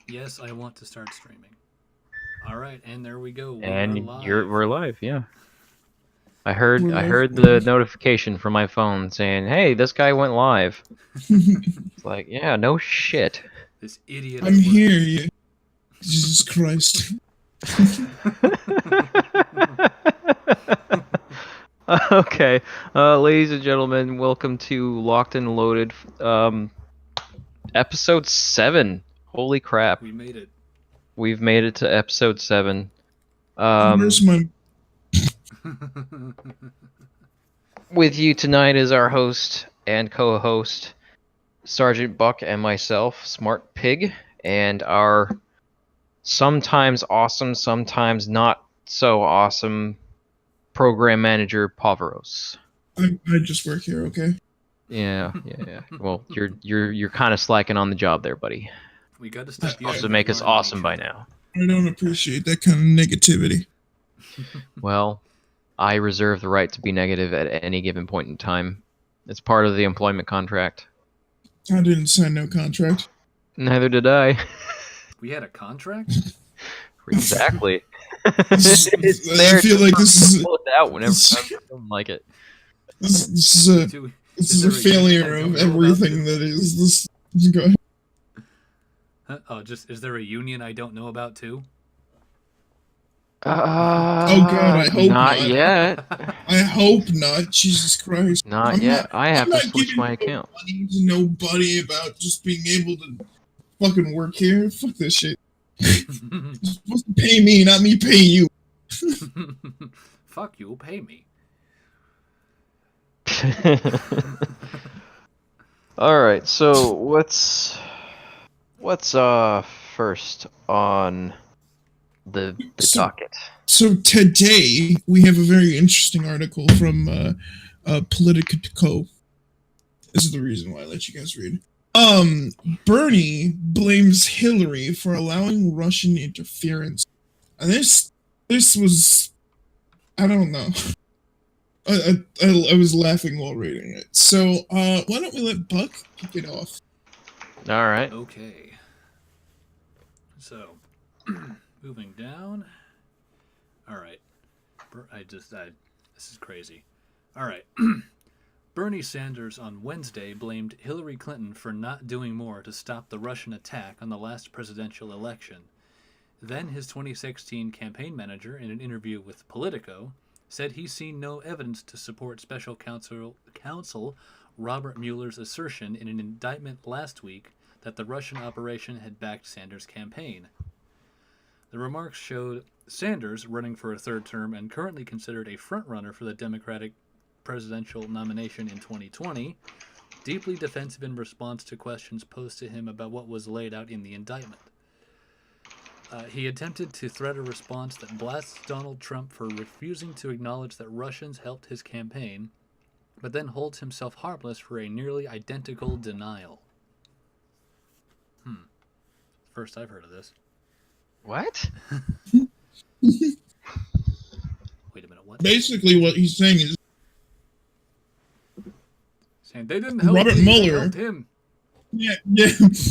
Yes, I want to start streaming. All right, and there we go. We are And live. we're live, yeah. I heard We're I live. heard the notification from my phone saying, "Hey, this guy went live." It's like, yeah, no shit. This idiot. I'm here. Yeah. Jesus Christ. Okay, ladies and gentlemen, welcome to Locked and Loaded, episode 7. Holy crap, We made it. we've made it to episode 7. Where's my... With you tonight is our host and co-host, Sergeant Buck, and myself, Smart Pig, and our sometimes awesome, sometimes not so awesome program manager, Pavaros. I just work here, okay? Yeah. Well, you're kind of slacking on the job there, buddy. We got to stop. Supposed to make us awesome by now. I don't appreciate that kind of negativity. Well, I reserve the right to be negative at any given point in time. It's part of the employment contract. I didn't sign no contract. Neither did I. We had a contract. Exactly. I feel like this is... Pull it out whenever I'm like it. This is a failure of everything that is this. Go ahead. Oh, is there a union I don't know about too? Oh God, I hope not. Not yet. I hope not. Jesus Christ. Not yet. I have to switch my account. To nobody about just being able to fucking work here. Fuck this shit. You're supposed to pay me, not me pay you. Fuck you, pay me. All right. So what's first on the docket? So today we have a very interesting article from Politico. This is the reason why I let you guys read. Bernie blames Hillary for allowing Russian interference. And this was, I don't know. I was laughing while reading it. So why don't we let Buck kick it off? All right. Okay. So, moving down. All right. This is crazy. All right. Bernie Sanders on Wednesday blamed Hillary Clinton for not doing more to stop the Russian attack on the last presidential election. Then his 2016 campaign manager, in an interview with Politico, said he's seen no evidence to support Special Counsel Robert Mueller's assertion in an indictment last week that the Russian operation had backed Sanders' campaign. The remarks showed Sanders, running for a third term and currently considered a frontrunner for the Democratic presidential nomination in 2020, deeply defensive in response to questions posed to him about what was laid out in the indictment. He attempted to thread a response that blasts Donald Trump for refusing to acknowledge that Russians helped his campaign, but then holds himself harmless for a nearly identical denial. First I've heard of this. What? Wait a minute, what? Basically, what he's saying is Saying they didn't help Robert me, Mueller. they helped him. Yeah.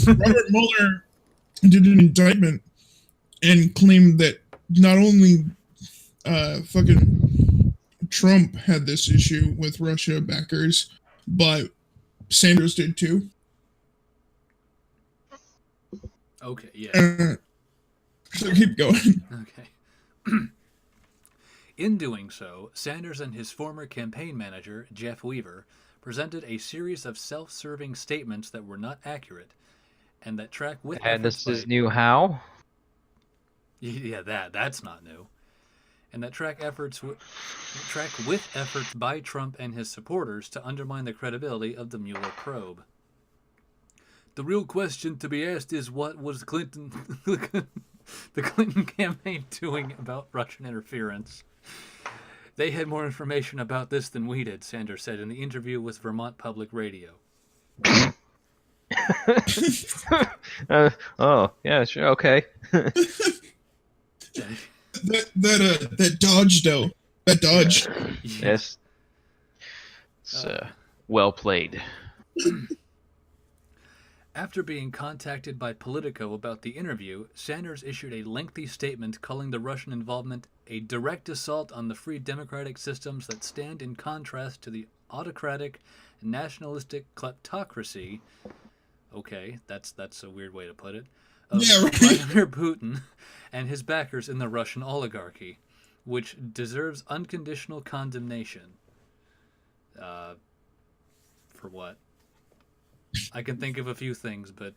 Robert Mueller did an indictment and claimed that not only fucking Trump had this issue with Russia backers, but Sanders did too. Okay, yeah. So keep going. Okay. In doing so, Sanders and his former campaign manager, Jeff Weaver, presented a series of self-serving statements that were not accurate, and that track with And this is new how? Yeah, that's not new. And that track with efforts by Trump and his supporters to undermine the credibility of the Mueller probe. The real question to be asked is, what was the Clinton campaign doing about Russian interference? They had more information about this than we did, Sanders said in the interview with Vermont Public Radio. Oh, yeah, sure, okay. that Dodge though. That Dodge. Yes. So, Well played. After being contacted by Politico about the interview, Sanders issued a lengthy statement calling the Russian involvement a direct assault on the free democratic systems that stand in contrast to the autocratic, nationalistic kleptocracy. Okay, that's a weird way to put it. Of Yeah, right. Vladimir Putin and his backers in the Russian oligarchy, which deserves unconditional condemnation. For what? I can think of a few things, but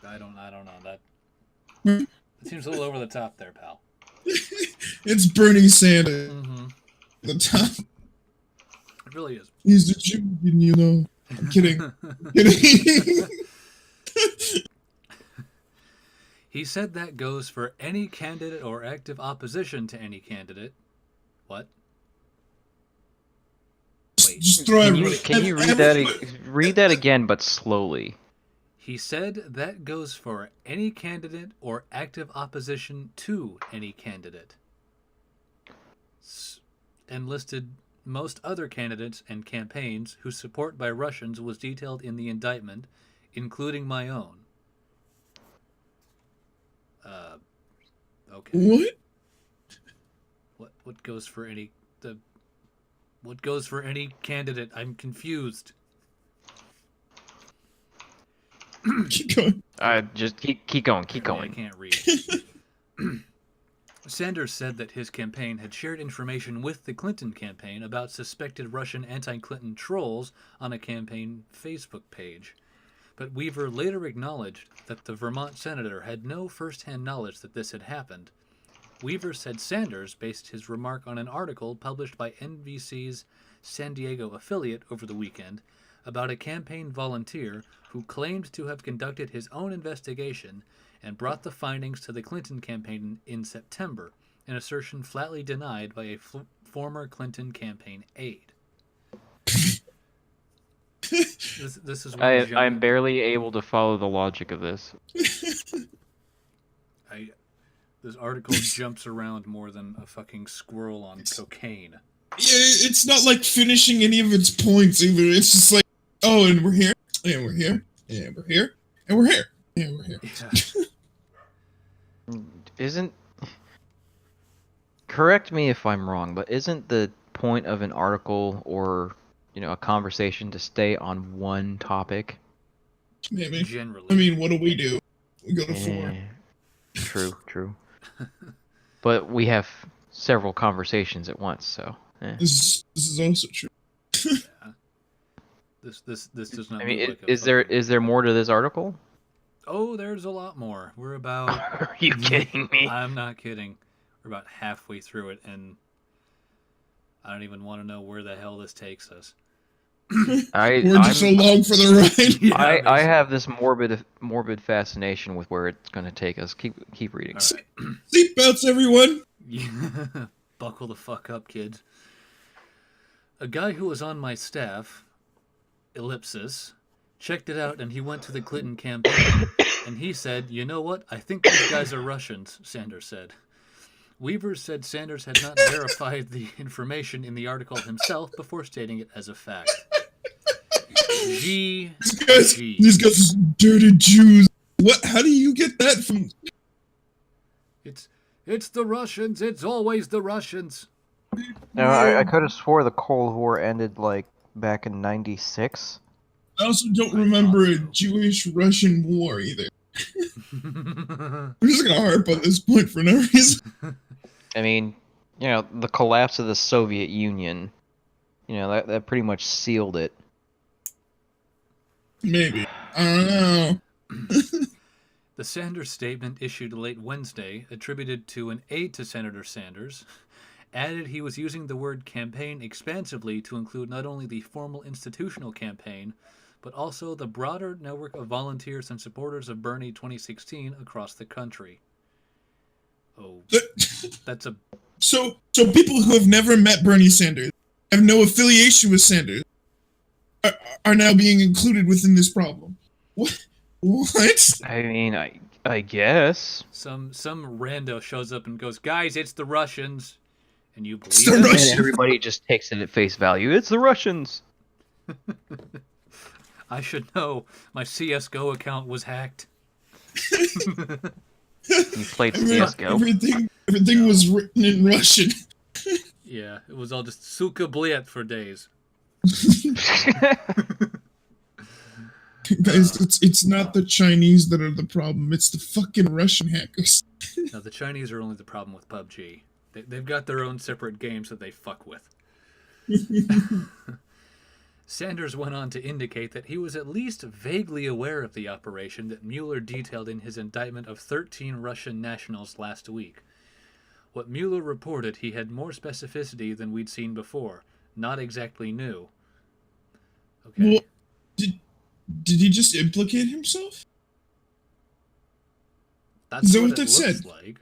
I don't know that. It seems a little over the top there, pal. It's Bernie Sanders. Mm-hmm. The top. It really is. He's the champion, you know. I'm kidding. Kidding. He said that goes for any candidate or active opposition to any candidate. What? Wait. Just throw everybody. Can you read that again, but slowly? He said that goes for any candidate or active opposition to any candidate. And listed most other candidates and campaigns whose support by Russians was detailed in the indictment, including my own. Okay. What goes for any what goes for any candidate? I'm confused. Keep going. Just keep going. Keep I going. can't read. Sanders said that his campaign had shared information with the Clinton campaign about suspected Russian anti-Clinton trolls on a campaign Facebook page. But Weaver later acknowledged that the Vermont senator had no first-hand knowledge that this had happened. Weaver said Sanders based his remark on an article published by NBC's San Diego affiliate over the weekend about a campaign volunteer who claimed to have conducted his own investigation and brought the findings to the Clinton campaign in September, an assertion flatly denied by a former Clinton campaign aide. This is I'm barely able to follow the logic of this. This article jumps around more than a fucking squirrel on cocaine. Yeah, it's not like finishing any of its points either. It's just like, oh, and we're here, and we're here, and we're here, and we're here, and we're here. Yeah. Correct me if I'm wrong, but isn't the point of an article or a conversation to stay on one topic? Maybe. Generally. I mean, what do? We go to 4. True. But we have several conversations at once, so. This is also true. Yeah. This does not. I mean, look like is there more to this article? Oh, there's a lot more. We're about. Are you kidding me? I'm not kidding. We're about halfway through it, and I don't even want to know where the hell this takes us. We're just along for the ride. Yeah, I have this morbid fascination with where it's going to take us. Keep reading. All right. Seatbelts, everyone. Yeah. Buckle the fuck up, kids. A guy who was on my staff, ellipsis, checked it out and he went to the Clinton campaign and he said, "You know what? I think these guys are Russians," Sanders said. Weaver said Sanders had not verified the information in the article himself before stating it as a fact. These guys are dirty Jews. What? How do you get that from? It's the Russians. It's always the Russians. No, I could have swore the Cold War ended back in '96. I also don't remember a Jewish-Russian war either. I'm just gonna harp on this point for no reason. I mean, the collapse of the Soviet Union, that pretty much sealed it. Maybe. I don't know. The Sanders statement, issued late Wednesday, attributed to an aide to Senator Sanders, added he was using the word campaign expansively to include not only the formal institutional campaign, but also the broader network of volunteers and supporters of Bernie 2016 across the country. Oh, that's a... So people who have never met Bernie Sanders, have no affiliation with Sanders, are now being included within this problem. What? I mean, I guess. Some rando shows up and goes, "Guys, it's the Russians," and you believe the it? Russians. And everybody just takes it at face value. It's the Russians. I should know. My CS:GO account was hacked. You played I mean, CS:GO. everything was written in Russian. Yeah, it was all just suka bliet for days. Guys, it's not the Chinese that are the problem. It's the fucking Russian hackers. No, the Chinese are only the problem with PUBG. They've got their own separate games that they fuck with. Sanders went on to indicate that he was at least vaguely aware of the operation that Mueller detailed in his indictment of 13 Russian nationals last week. What Mueller reported, he had more specificity than we'd seen before. Not exactly new. Okay. Well, did he just implicate himself? That's Is that what what it that looks said? like.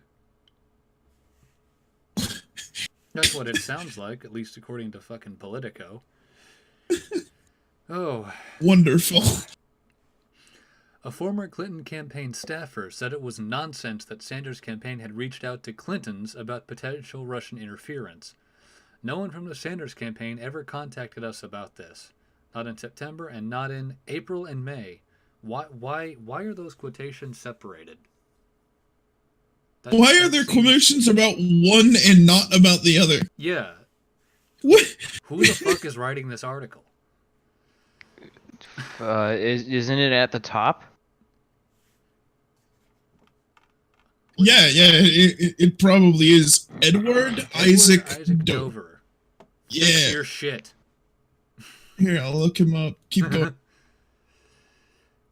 That's what it sounds like, at least according to fucking Politico. Oh. Wonderful. A former Clinton campaign staffer said it was nonsense that Sanders' campaign had reached out to Clinton's about potential Russian interference. No one from the Sanders campaign ever contacted us about this. Not in September and not in April and May. Why are those quotations separated? Why are there quotations about one and not about the other? Yeah. What? Who the fuck is writing this article? Isn't it at the top? Yeah, it probably is. Edward Isaac Dover. Dover. Yeah. Fix your shit. Here, I'll look him up. Keep going.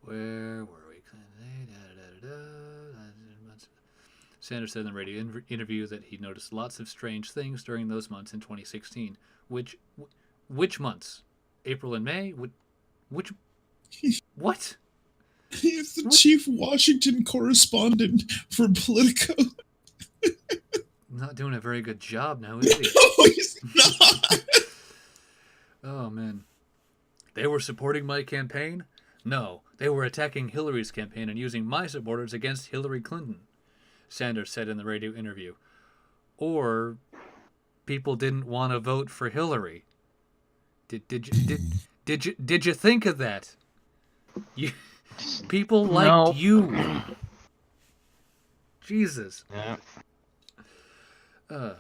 Where were we? Sanders said in the radio interview that he noticed lots of strange things during those months in 2016. Which months? April and May? Which? What? He's the chief Washington correspondent for Politico. Not doing a very good job now, is he? No, he's not. Oh, man. They were supporting my campaign? No, they were attacking Hillary's campaign and using my supporters against Hillary Clinton, Sanders said in the radio interview. Or people didn't want to vote for Hillary. Did you think of that? People liked you. Jesus. Yeah.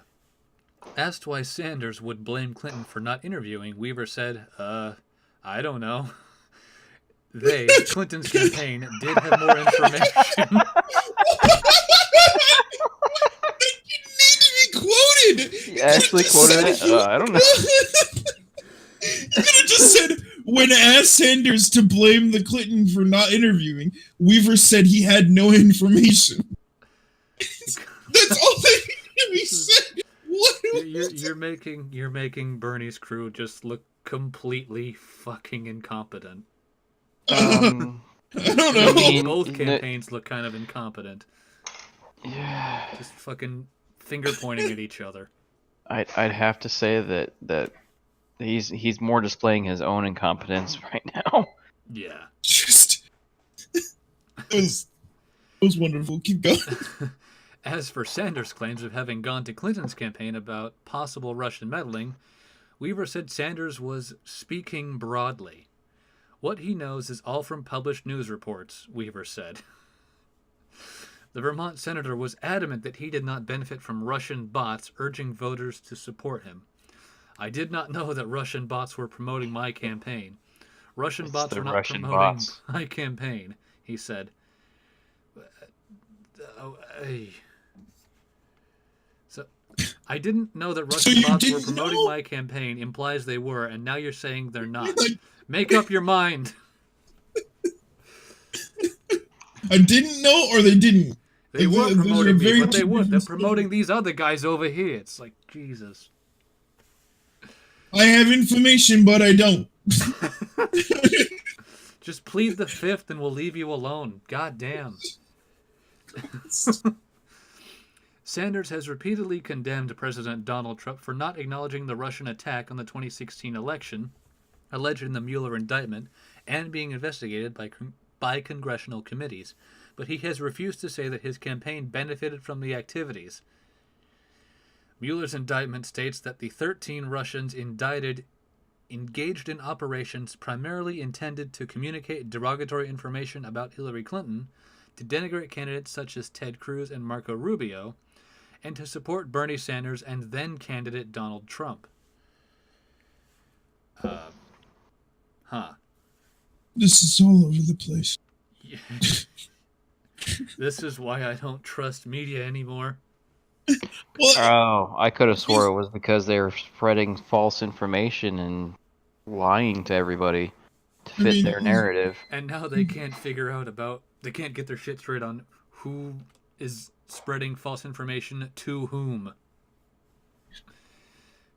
Asked why Sanders would blame Clinton for not interviewing, Weaver said, I don't know. Clinton's campaign, did have more information. You need to be quoted. You actually quoted it? I don't know. You could have just said, when asked Sanders to blame the Clinton for not interviewing, Weaver said he had no information. That's all that he said. What? You're making Bernie's crew just look completely fucking incompetent. I don't know. I mean, Both campaigns look kind of incompetent. Yeah. Just fucking finger pointing at each other. I'd have to say that he's more displaying his own incompetence right now. Yeah. Just it was wonderful. Keep going. As for Sanders' claims of having gone to Clinton's campaign about possible Russian meddling, Weaver said Sanders was speaking broadly. What he knows is all from published news reports, Weaver said. The Vermont senator was adamant that he did not benefit from Russian bots urging voters to support him. I did not know that Russian bots were promoting my campaign. Russian bots are not promoting my campaign, he said. So, I didn't know that Russian bots were promoting my campaign implies they were, and now you're saying they're not. Make up your mind. I didn't know, or they didn't. They were promoting me, but they weren't. They're promoting these other guys over here. It's like, Jesus. I have information, but I don't. Just plead the fifth and we'll leave you alone. God damn. Sanders has repeatedly condemned President Donald Trump for not acknowledging the Russian attack on the 2016 election, alleged in the Mueller indictment, and being investigated by congressional committees, but he has refused to say that his campaign benefited from the activities. Mueller's indictment states that the 13 Russians indicted engaged in operations primarily intended to communicate derogatory information about Hillary Clinton, to denigrate candidates such as Ted Cruz and Marco Rubio, and to support Bernie Sanders and then candidate Donald Trump. This is all over the place. Yeah. This is why I don't trust media anymore. Well, Oh, I could have swore it was because they were spreading false information and lying to everybody to I fit mean, their narrative. And now they can't figure out they can't get their shit straight on who is spreading false information to whom.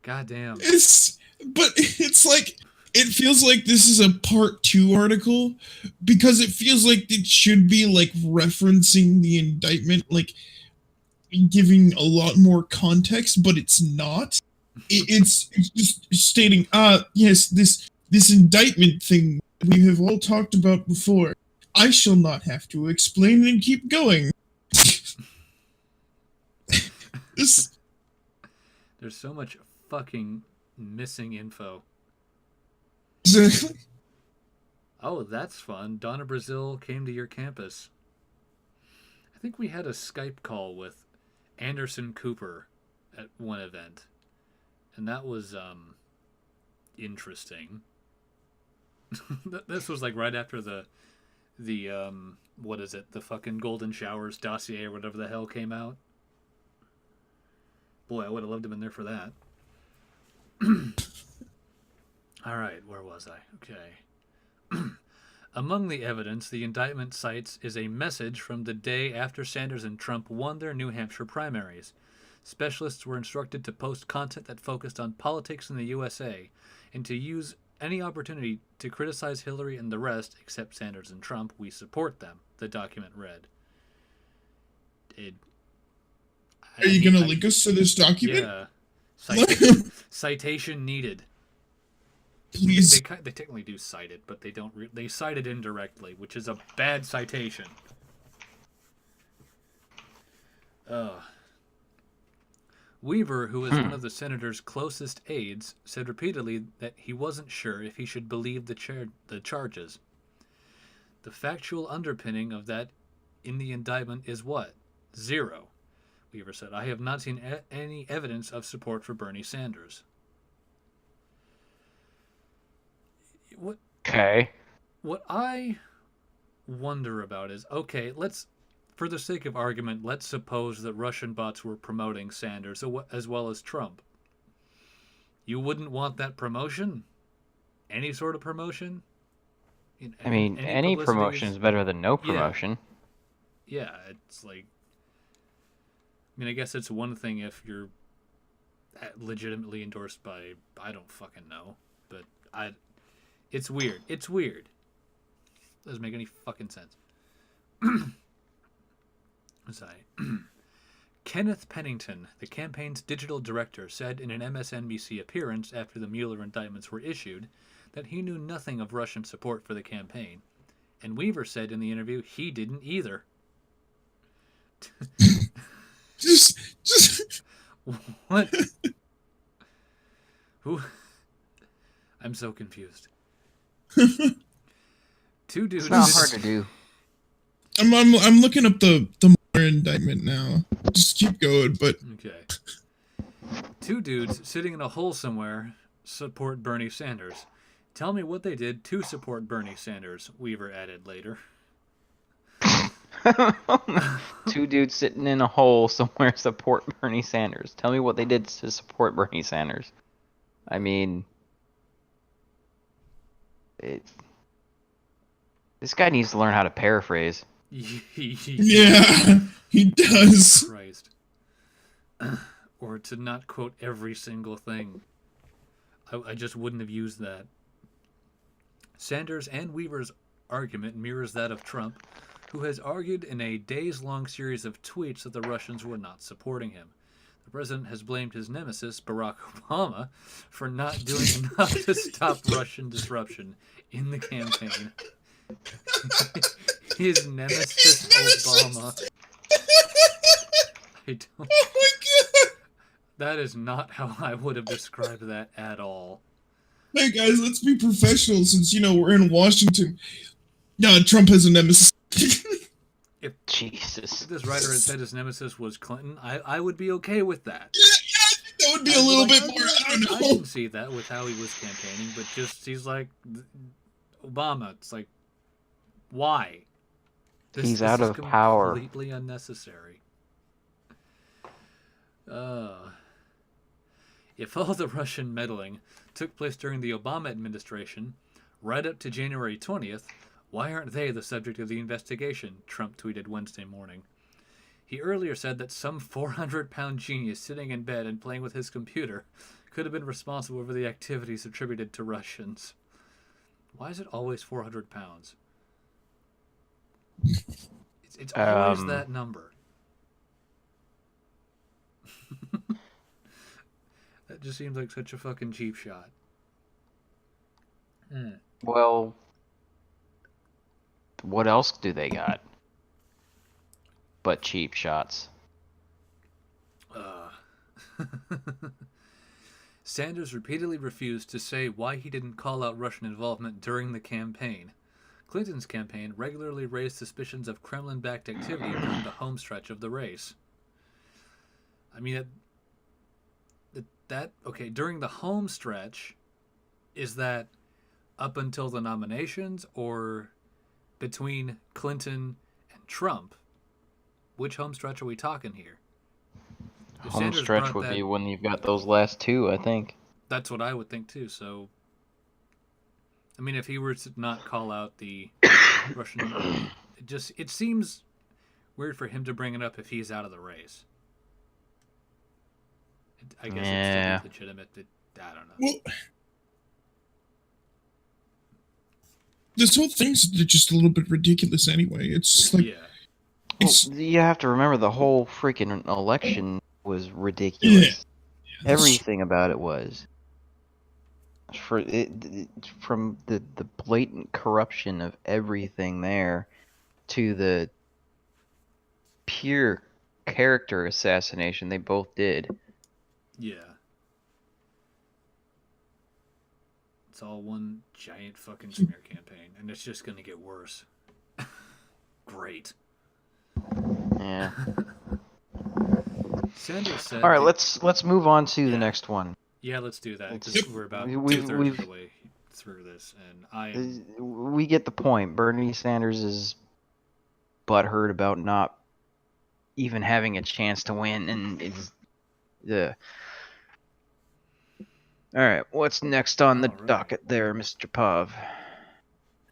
God damn. it's like, it feels like this is a part 2 article because it feels like it should be like referencing the indictment, like giving a lot more context, but it's not. It's just stating, yes, this indictment thing we have all talked about before. I shall not have to explain and keep going. This. There's so much fucking missing info. Exactly. Oh, that's fun. Donna Brazil came to your campus. I think we had a Skype call with Anderson Cooper at one event. And that was interesting. This was like right after the what is it? The fucking Golden Showers dossier or whatever the hell came out. Boy, I would have loved to have been there for that. All right, where was I? Okay. Among the evidence the indictment cites is a message from the day after Sanders and Trump won their New Hampshire primaries. Specialists were instructed to post content that focused on politics in the USA and to use any opportunity to criticize Hillary and the rest, except Sanders and Trump. We support them, the document read. Are you going to link us to this document? Yeah. Citation needed. Please. They technically do cite it, but they don't. They cite it indirectly, which is a bad citation. Weaver, who is one of the senator's closest aides, said repeatedly that he wasn't sure if he should believe the charges. The factual underpinning of that in the indictment is what? 0. Weaver said, I have not seen any evidence of support for Bernie Sanders. Okay. What I wonder about is, okay, for the sake of argument, let's suppose that Russian bots were promoting Sanders as well as Trump. You wouldn't want that promotion? Any sort of promotion? I mean, any promotion is better than no promotion. Yeah, it's like... I mean, I guess it's one thing if you're legitimately endorsed by... I don't fucking know. But it's weird. It's weird. Doesn't make any fucking sense. Sorry. Kenneth Pennington, the campaign's digital director, said in an MSNBC appearance after the Mueller indictments were issued that he knew nothing of Russian support for the campaign. And Weaver said in the interview he didn't either. Just What? Who? I'm so confused. Two dudes. It's not hard to do. I'm looking up the Mueller indictment now. Just keep going, but Okay. Two dudes sitting in a hole somewhere support Bernie Sanders. Tell me what they did to support Bernie Sanders, Weaver added later. Two dudes sitting in a hole somewhere support Bernie Sanders. Tell me what they did to support Bernie Sanders. I mean, this guy needs to learn how to paraphrase. yeah, he does. Christ. Or to not quote every single thing. I just wouldn't have used that. Sanders and Weaver's argument mirrors that of Trump, who has argued in a days-long series of tweets that the Russians were not supporting him. The president has blamed his nemesis, Barack Obama, for not doing enough to stop Russian disruption in the campaign. His nemesis, Obama. I don't... Oh my god! That is not how I would have described that at all. Hey guys, let's be professional since we're in Washington. Yeah, Trump has a nemesis. Jesus. If this writer had said his nemesis was Clinton, I would be okay with that. That would be I'd a little like, bit more. okay, I don't I know. can see that with how he was campaigning, but just he's like Obama. It's like, why? He's This out is of power. completely unnecessary. If all the Russian meddling took place during the Obama administration, right up to January 20th, why aren't they the subject of the investigation? Trump tweeted Wednesday morning. He earlier said that some 400-pound genius sitting in bed and playing with his computer could have been responsible for the activities attributed to Russians. Why is it always 400 pounds? It's always that number. That just seems like such a fucking cheap shot. Well, what else do they got but cheap shots? Sanders repeatedly refused to say why he didn't call out Russian involvement during the campaign. Clinton's campaign regularly raised suspicions of Kremlin-backed activity during the home stretch of the race. I mean, okay, during the home stretch, is that up until the nominations or between Clinton and Trump? Which home stretch are we talking here? If Home Sanders stretch brought would that- be when you've got those last two, I think. That's what I would think too. So, I mean, if he were to not call out the Russian, it seems weird for him to bring it up if he's out of the race. I guess Yeah. it's still legitimate. I don't know. Well, this whole thing's just a little bit ridiculous anyway. It's like, Yeah. it's, Well, you have to remember the whole freaking election was ridiculous. Everything about it was. From the blatant corruption of everything there to the pure character assassination they both did. Yeah. It's all one giant fucking smear campaign, and it's just gonna get worse. Great. Yeah. Sanders said. All right, let's move on to the next one. Yeah, let's do that because Yep. we're about We've- 2/3 of we've- the way through this, and I am. We get the point. Bernie Sanders is butthurt about not even having a chance to win, and it's the. All right, what's next on the All right. docket there, Mr. Pav?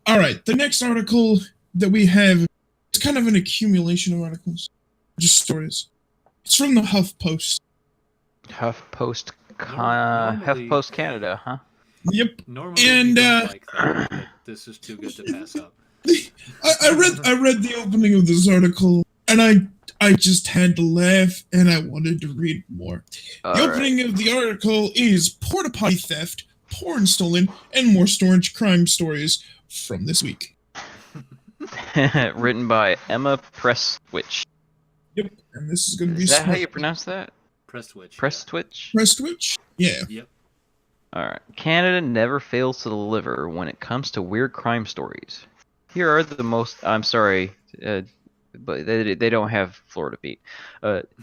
all right. The next article that we have, it's kind of an accumulation of articles, just stories. It's from the HuffPost. HuffPost, Normally- HuffPost Canada, huh? Yep. Normally, And, we don't like that, but this is too good to pass up. I read the opening of this article, and I just had to laugh, and I wanted to read more. The opening of the article is Porta Potty Theft, Porn Stolen, and More Storage Crime Stories from this week. Written by Emma Prestwich. Yep, and this is going to be Is that how smart. you pronounce that? Prestwich. Prestwich? Prestwich? Yeah. Yep. Alright. Canada never fails to deliver when it comes to weird crime stories. Here are the most. I'm sorry, but they don't have Florida Pete.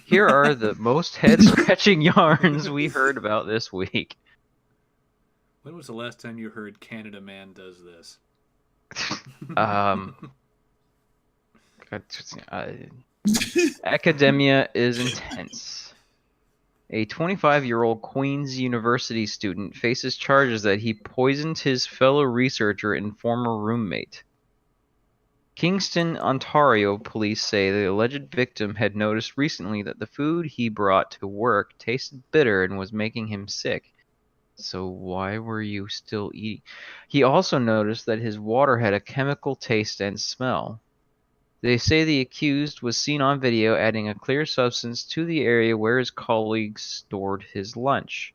Here are the most head scratching yarns we heard about this week. When was the last time you heard Canada Man does this? Academia is intense. A 25-year-old Queen's University student faces charges that he poisoned his fellow researcher and former roommate. Kingston, Ontario police say the alleged victim had noticed recently that the food he brought to work tasted bitter and was making him sick. So why were you still eating? He also noticed that his water had a chemical taste and smell. They say the accused was seen on video adding a clear substance to the area where his colleagues stored his lunch.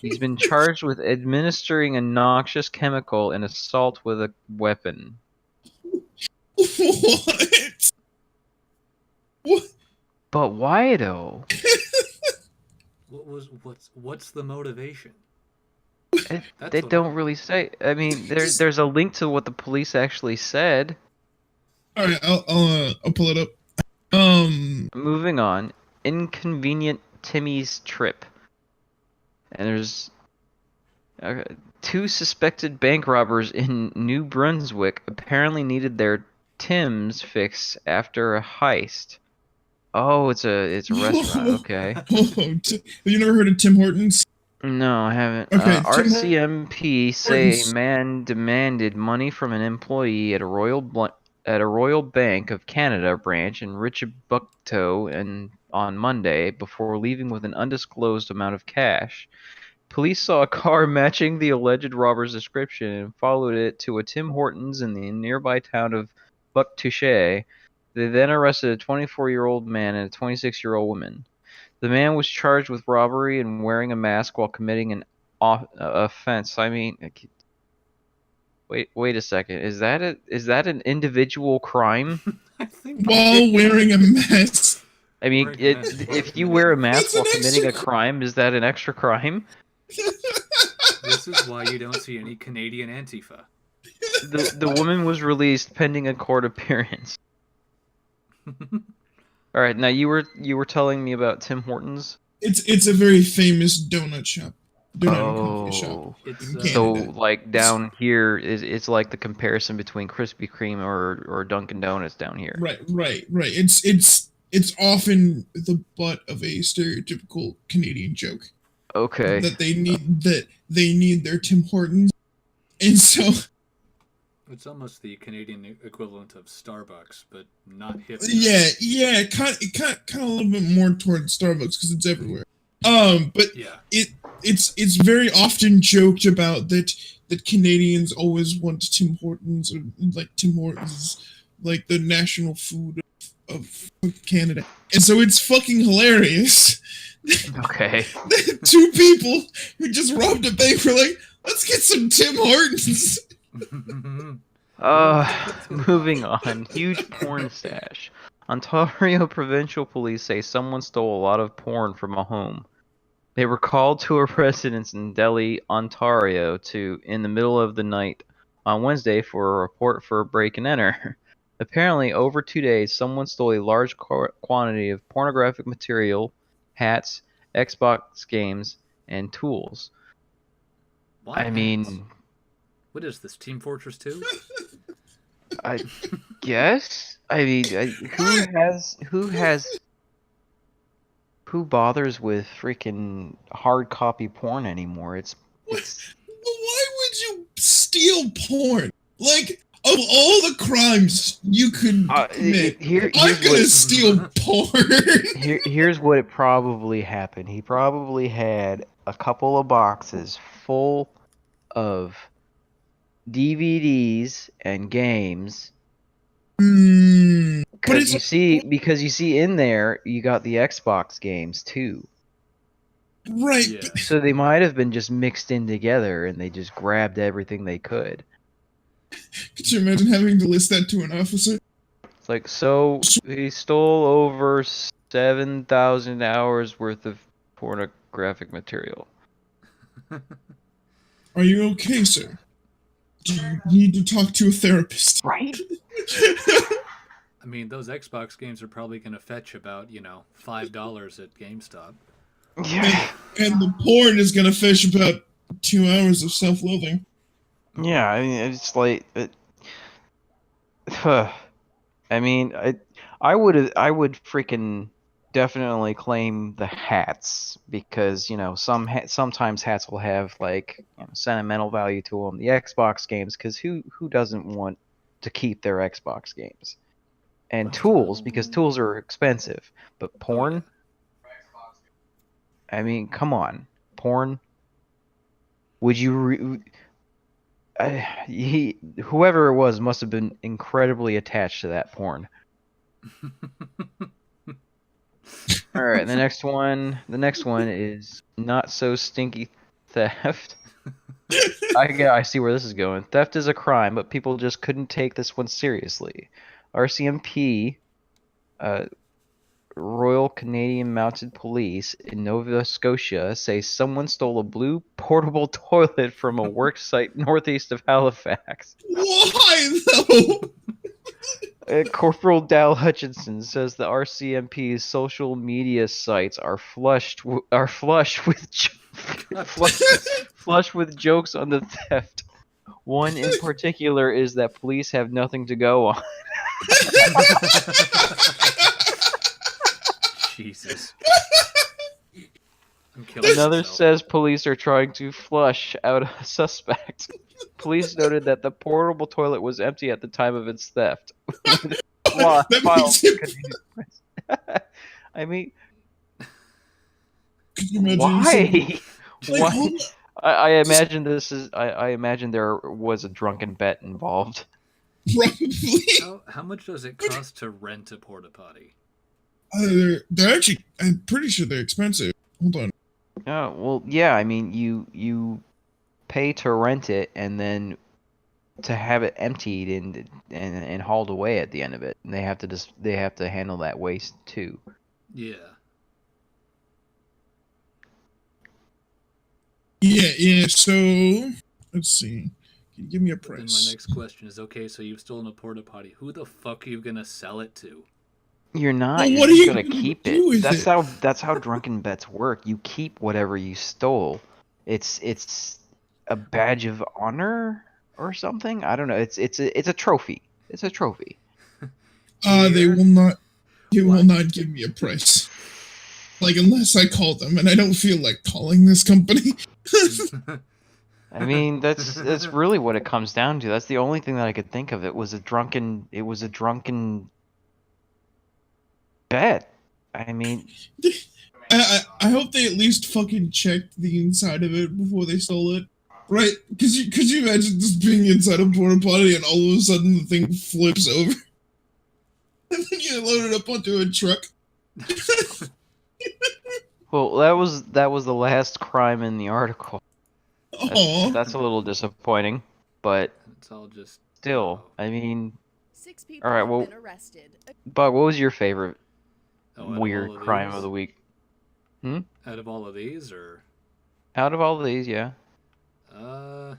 He's been charged with administering a noxious chemical and assault with a weapon. What? What? But why though? What's the motivation? That's They what don't really say. I mean, there's a link to what the police actually said. All right, I'll pull it up. Moving on, inconvenient Timmy's trip, and there's two suspected bank robbers in New Brunswick apparently needed their Tims fixed after a heist. Oh, it's a restaurant. Okay. Have you never heard of Tim Hortons? No, I haven't. Okay, RCMP say a man demanded money from an employee at a Royal Bank of Canada branch in Richiboucto and on Monday before leaving with an undisclosed amount of cash. Police saw a car matching the alleged robber's description and followed it to a Tim Hortons in the nearby town of Bucktouche. They then arrested a 24-year-old man and a 26-year-old woman. The man was charged with robbery and wearing a mask while committing an offense. I mean, wait a second. Is that an individual crime? I think While wearing a mask. I mean, Wearing a mask while if you wear a mask That's an while committing a extra crime, is that an extra crime? this is why you don't see any Canadian Antifa. The woman was released pending a court appearance. All right, now you were telling me about Tim Hortons. It's a very famous donut shop. Donut and coffee shop. Oh, It's Canada. so like down here it's like the comparison between Krispy Kreme or Dunkin' Donuts down here. Right. It's often the butt of a stereotypical Canadian joke Okay. that they need their Tim Hortons, and so It's almost the Canadian equivalent of Starbucks, but not hip. yeah, kind of a little bit more towards Starbucks because it's everywhere. But Yeah. it's very often joked about that Canadians always want Tim Hortons, or like Tim Hortons is like the national food of Canada, and so it's fucking hilarious. Okay. Two people who just robbed a bank were like, let's get some Tim Hortons. Moving on. Huge porn stash. Ontario Provincial Police say someone stole a lot of porn from a home. They were called to a residence in Delhi, Ontario, in the middle of the night on Wednesday for a report for a break and enter. Apparently, over 2 days, someone stole a large quantity of pornographic material, hats, Xbox games, and tools. Why I mean, hats? What is this, Team Fortress 2? I guess. I mean, who bothers with freaking hard copy porn anymore? It's Why would you steal porn? Like, of all the crimes you could commit, here's I'm gonna what- steal porn. here's what it probably happened. He probably had a couple of boxes full of DVDs and games. But Because you see in there you got the Xbox games too. right, Yeah. So they might have been just mixed in together and they just grabbed everything they could. could you imagine having to list that to an officer? It's like, so he stole over 7,000 hours worth of pornographic material. Are you okay, sir? Do you need to talk to a therapist? Right? I mean, those Xbox games are probably going to fetch about, $5 at GameStop. Yeah. And the porn is gonna fetch about 2 hours of self-loathing. Yeah, I mean, it's like, I mean, I would freaking definitely claim the hats because sometimes hats will have like sentimental value to them. The Xbox games, because who doesn't want to keep their Xbox games? And tools, because tools are expensive. But porn, I mean, come on, porn. Would you? Whoever it was must have been incredibly attached to that porn. All right, the next one is not so stinky theft. I see where this is going. Theft is a crime, but people just couldn't take this one seriously. RCMP Royal Canadian Mounted Police in Nova Scotia say someone stole a blue portable toilet from a work site northeast of Halifax. Why though? Corporal Dal Hutchinson says the RCMP's social media sites are flush with flush with jokes on the theft. One in particular is that police have nothing to go on. Jesus. I'm killing Another myself. says police are trying to flush out a suspect. Police noted that the portable toilet was empty at the time of its theft. That makes it. I mean, Could you imagine why? Like, Why? hold I imagine this is. I imagine there was a drunken bet involved. probably. How much does it cost to rent a porta potty? They're actually. I'm pretty sure they're expensive. Hold on. Oh well, yeah. I mean, you pay to rent it and then to have it emptied and hauled away at the end of it. And they have to handle that waste too. Yeah. Yeah. So let's see. Can you give me a But then price? my next question is, okay, so you've stolen a porta potty. Who the fuck are you gonna sell it to? You're not. Well, You're what are just you gonna gonna keep do it. with That's it? how drunken bets work. You keep whatever you stole. It's a badge of honor or something. I don't know. It's a trophy. It's a trophy. They Here? will not. They will What? not give me a price. Like unless I call them, and I don't feel like calling this company. I mean, that's really what it comes down to. That's the only thing that I could think of. It was a drunken bet. I mean, I hope they at least fucking checked the inside of it before they stole it. Right? Could you imagine just being inside a porta potty and all of a sudden the thing flips over? And then you load it up onto a truck. well, that was the last crime in the article. Aww. That's a little disappointing, but It's all just still, I mean, 6 people all right. have Well, been arrested. Bug, what was your favorite out of weird all of crime these? of the week? Out of all of these, or Out of all of these, yeah. God,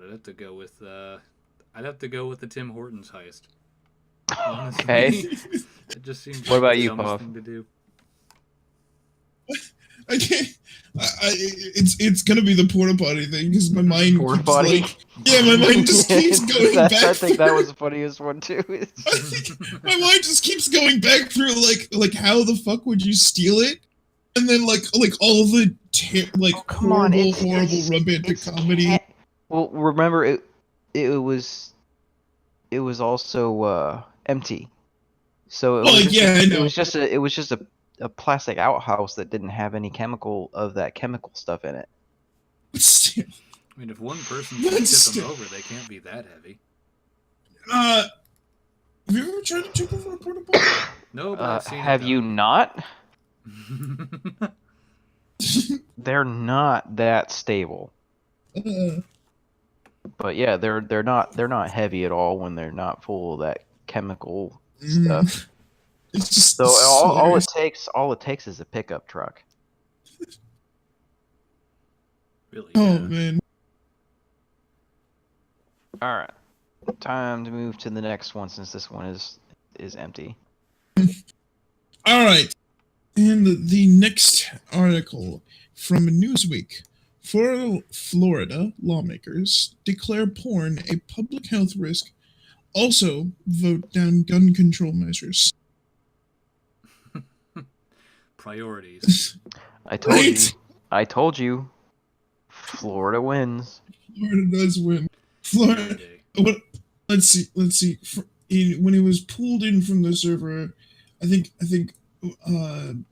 I'd have to go with the Tim Hortons heist. Honestly, Okay. it just seems What like about the you, dumbest Puff? thing to do. I can't. It's gonna be the porta potty thing because my mind Porta keeps potty? like my mind just keeps going back. I think that through- was the funniest one too. my mind just keeps going back through like how the fuck would you steal it, and then like all the Oh, come on, horrible romantic it's comedy. Well, remember it was also empty. So it Well, was just yeah, I know. it was just a plastic outhouse that didn't have any chemical stuff in it. Still, I mean, if one person can That's tip them still- over, they can't be that heavy. have you ever tried to tip over a porta potty? No, but I've seen Have it you not? done. They're not that stable. But yeah, they're not heavy at all when they're not full of that chemical stuff. It's just So all hilarious. it takes is a pickup truck. Really? Oh Yeah. man. All right, time to move to the next one since this one is empty. All right. And the next article from Newsweek. Florida lawmakers declare porn a public health risk. Also vote down gun control measures. Priorities. I told you. Right. I told you. Florida wins. Florida does win. Florida. Monday. What? Let's see. When he was pulled in from the server, I think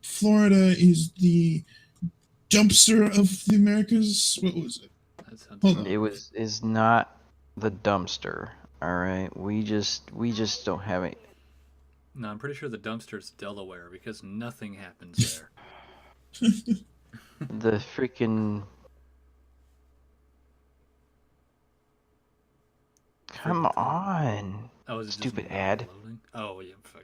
Florida is the dumpster of the Americas. What was it? That sounds Hold about on. right. Is not the dumpster. All right, we just don't have it. No, I'm pretty sure the dumpster's Delaware because nothing happens there. The freaking. Come Freaking- on. Oh, is it just Stupid not ad. loading? Oh yeah, fuck.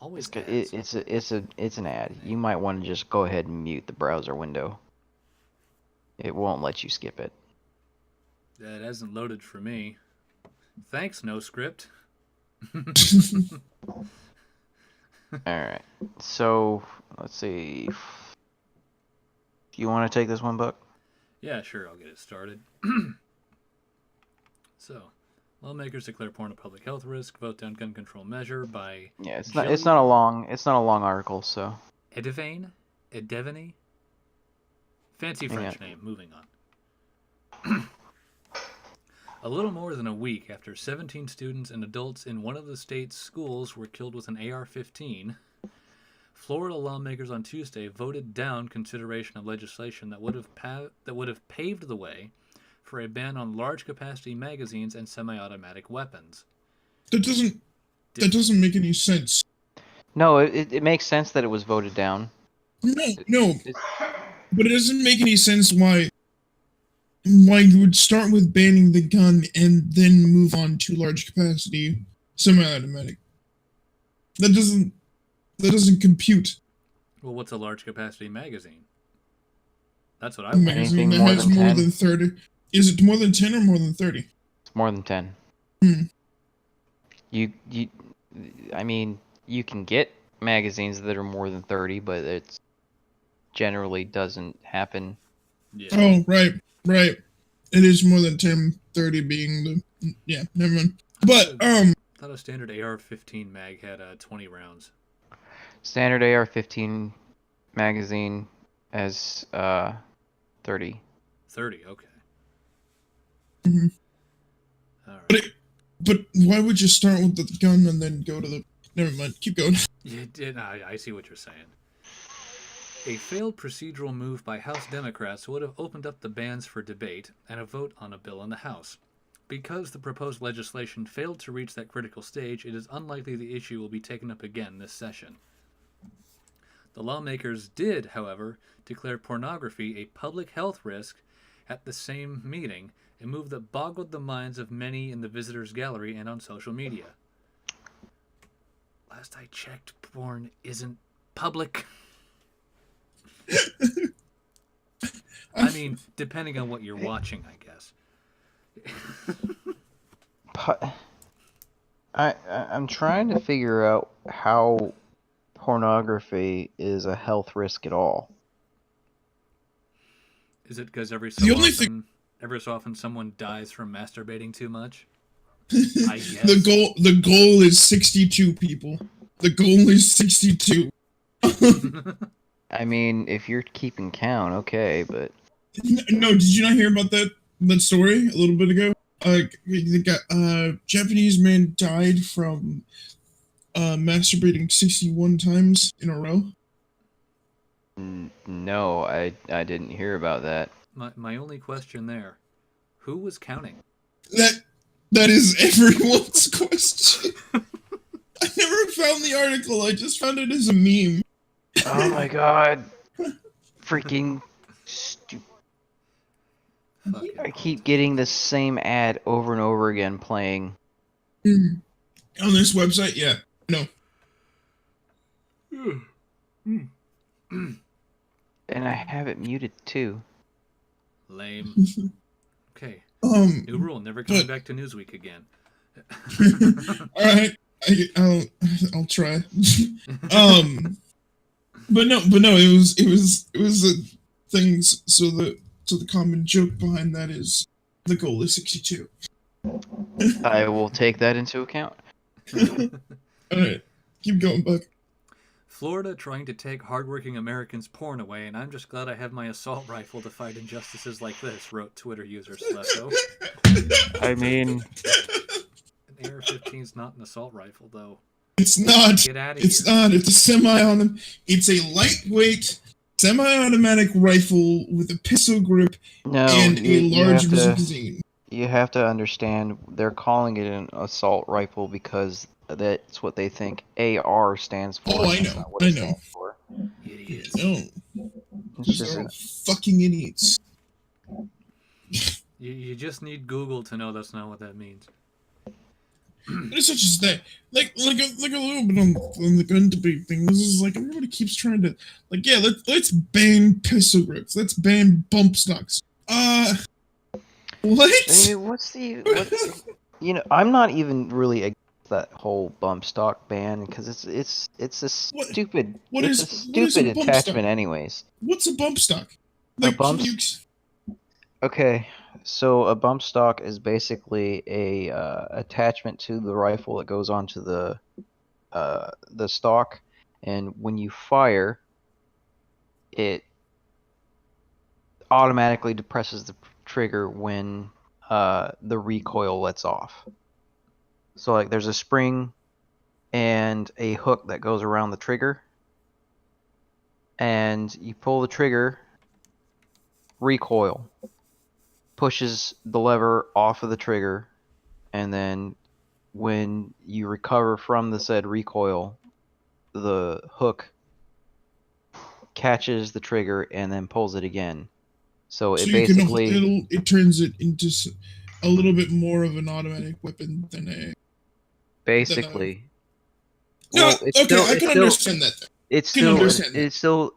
Always It's ads. it's an ad. You might want to just go ahead and mute the browser window. It won't let you skip it. That hasn't loaded for me. Thanks, no script. All right. So let's see. Do you want to take this one, Buck? Yeah, sure, I'll get it started. So, lawmakers declare porn a public health risk, vote down gun control measure by Yeah, it's not a long article, so Edivane? Edevany? Fancy Yeah. French name, moving on. A little more than a week after 17 students and adults in one of the state's schools were killed with an AR-15, Florida lawmakers on Tuesday voted down consideration of legislation that would have paved the way for a ban on large-capacity magazines and semi-automatic weapons. That doesn't make any sense. no, it makes sense that it was voted down. No, It's- but it doesn't make any sense why you would start with banning the gun and then move on to large capacity semi-automatic. That doesn't compute. Well, what's a large-capacity magazine? That's what I A want. magazine Anything that more has than more 10? than 30. Is it more than 10 or more than 30? It's more than 10. Hmm. You I mean, you can get magazines that are more than 30, but it's generally doesn't happen. Yeah. Oh, right. It is more than 10, 30 being the... Yeah, never mind. But, I thought a standard AR-15 mag had 20 rounds. Standard AR-15 magazine has 30. 30, okay. Mhm. All right. but why would you start with the gun and then go to the... Never mind, keep going. You did. I see what you're saying. A failed procedural move by House Democrats would have opened up the bans for debate and a vote on a bill in the House. Because the proposed legislation failed to reach that critical stage, it is unlikely the issue will be taken up again this session. The lawmakers did, however, declare pornography a public health risk at the same meeting, a move that boggled the minds of many in the visitors' gallery and on social media. Last I checked, porn isn't public. I mean, depending on what you're watching, I guess. I'm trying to figure out how pornography is a health risk at all. Is it because every The so only often someone dies from masturbating too much? I guess. The goal is 62 people. The goal is 62. I mean, if you're keeping count, okay, but No, did you not hear about that story a little bit ago? Japanese man died from masturbating 61 times in a row. no, I didn't hear about that. My only question there, who was counting? That is everyone's question. I never found the article. I just found it as a meme. Oh my god. Freaking stupid. Fucking I keep getting the same ad over and over again playing. On this website, yeah. No. And I have it muted too. lame. Okay, Um. new rule: never coming back to Newsweek again. All right. I'll try. But no. It was a thing. So the common joke behind that is the goal is 62. I will take that into account. All right. Keep going, Buck. Florida trying to take hardworking Americans' porn away, and I'm just glad I have my assault rifle to fight injustices like this, wrote Twitter user Slesso. I mean, An AR-15's not an assault rifle, though. It's not. Get out of It's here. not. It's a semi-automatic. It's a lightweight semi-automatic rifle with a pistol grip no, and a you large have to, magazine. you have to understand they're calling it an assault rifle because that's what they think AR stands for. Oh, I That's know, not what I it know. stands for. Idiots. No, It's these just are an, all fucking idiots. You just need Google to know that's not what that means. But it's such as that. Like a little bit on the gun debate thing. This is like everybody keeps trying to like, yeah, let's ban pistol grips. Let's ban bump stocks. What? I mean, what's the you know? I'm not even really against that whole bump stock ban because it's a What- stupid what it's is- a what is a stupid bump attachment stock? anyways. What's a bump stock? A Like, bump can you Okay, so a bump stock is basically a attachment to the rifle that goes onto the stock, and when you fire, it automatically depresses the trigger when the recoil lets off. So like there's a spring and a hook that goes around the trigger, and you pull the trigger, recoil pushes the lever off of the trigger, and then when you recover from the said recoil, the hook catches the trigger and then pulls it again. So so it you can basically it turns it into a little bit more of an automatic weapon than a. basically No, well, it's okay, still I it's can still understand that. it's Can still understand that.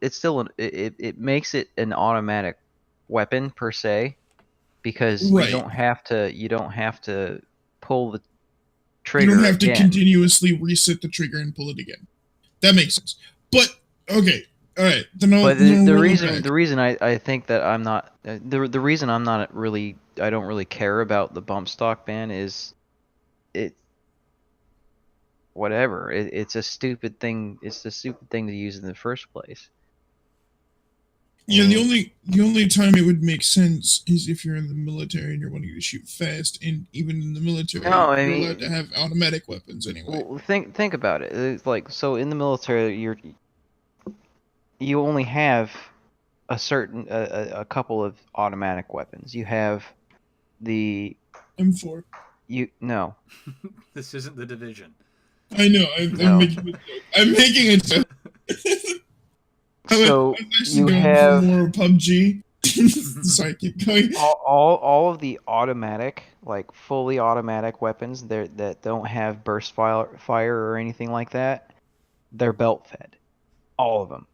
it's still it makes it an automatic weapon per se because Right. you don't have to pull the You trigger don't have to again. continuously reset the trigger and pull it again. That makes sense. But okay, all right. Then I'll, But then the I'll roll it reason back. the reason I think that I'm not the reason I'm not really I don't really care about the bump stock ban is it whatever it's a stupid thing, it's a stupid thing to use in the first place. Yeah, And the only time it would make sense is if you're in the military and you're wanting to shoot fast, and even in the military, no, I you're mean, allowed to have automatic weapons anyway. well, think about it. It's like so in the military you only have a certain a couple of automatic weapons. You have the M4. you no This isn't the division. I know. No. I'm making a joke. I'm making a joke. so I'm actually you going have for more PUBG. Sorry, keep going. all of the automatic, like fully automatic weapons that don't have burst fire or anything like that, they're belt fed. All of them.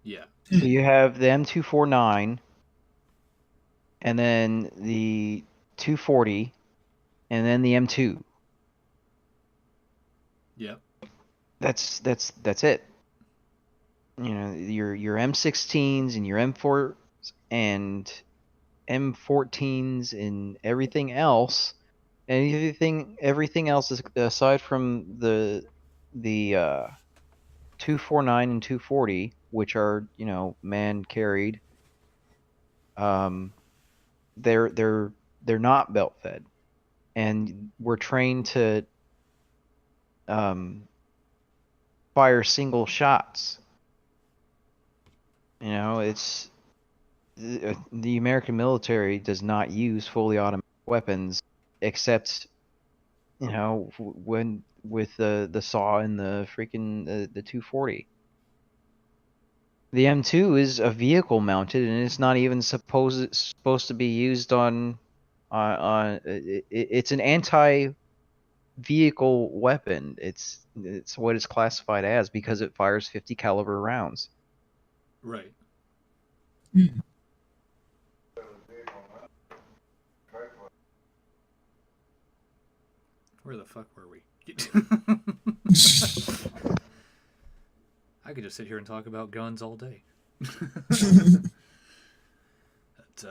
Yeah. So you have the M249 and then the 240 and then the M2. Yep. That's it. You know, your M16s and your M4s and M14s and everything else. And everything else is aside from the 249 and 240, which are, you know, man carried. They're not belt fed, and we're trained to fire single shots. You know, it's the American military does not use fully automatic weapons except, you know, when with the saw and the freaking the 240. The M2 is a vehicle mounted, and it's not even supposed to be used it's an anti vehicle weapon. It's what it's classified as because it fires 50 caliber rounds. Right. Where the fuck were we? I could just sit here and talk about guns all day. But,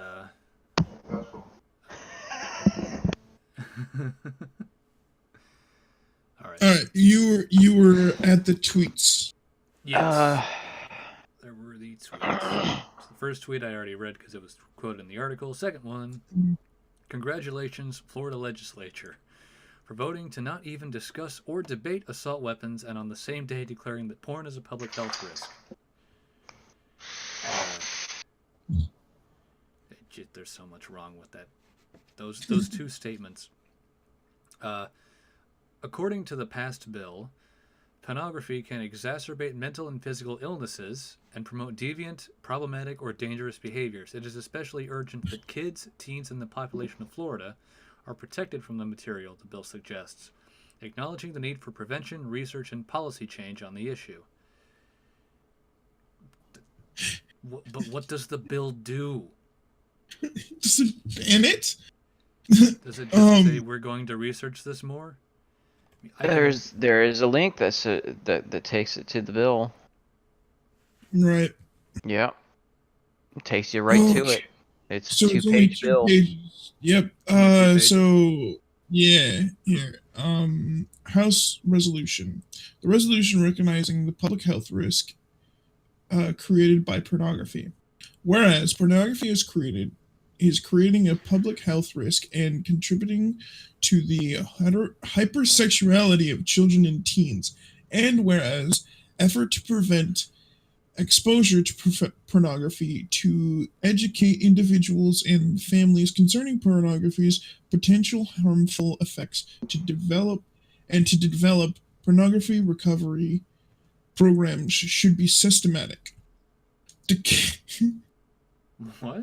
all right. All right, you were at the tweets. Yes. There were the tweets. So the first tweet I already read because it was quoted in the article. Second one, congratulations, Florida legislature, for voting to not even discuss or debate assault weapons and on the same day declaring that porn is a public health risk. There's so much wrong with that. Those two statements. According to the passed bill, pornography can exacerbate mental and physical illnesses and promote deviant, problematic, or dangerous behaviors. It is especially urgent that kids, teens, and the population of Florida are protected from the material the bill suggests, acknowledging the need for prevention, research, and policy change on the issue. But what does the bill do? Just ban it. Does it just say we're going to research this more? There is a link that takes it to the bill. Right. Yeah, it takes you right to it. It's So it's only 2-page two bill. pages. Yep. So yeah, here. House resolution. The resolution recognizing the public health risk created by pornography. Whereas pornography is creating a public health risk and contributing to the hypersexuality of children and teens. And whereas effort to prevent exposure to pornography, to educate individuals and families concerning pornography's potential harmful effects, to develop pornography recovery programs should be systematic. What?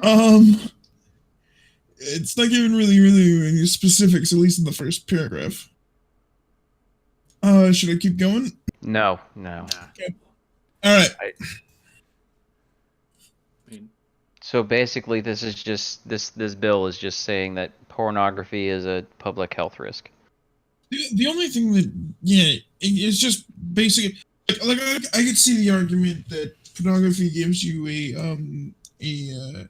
It's not giving really any specifics, at least in the first paragraph. Should I keep going? No. Nah. All right. I mean, So basically, this is just this bill is just saying that pornography is a public health risk. The only thing that, yeah, it's just basically like I could see the argument that pornography gives you a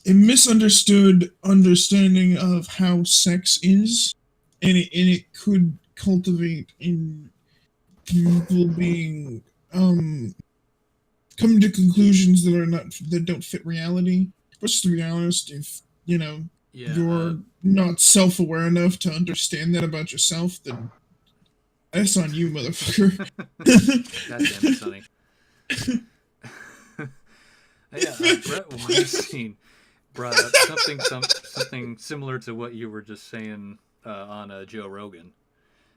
misunderstood understanding of how sex is, and it could cultivate in people being coming to conclusions that don't fit reality. But just to be honest, if yeah, you're not self-aware enough to understand that about yourself, then that's on you, motherfucker. goddamn it, Sonny. Yeah, Brett Weinstein brought up something similar to what you were just saying on Joe Rogan,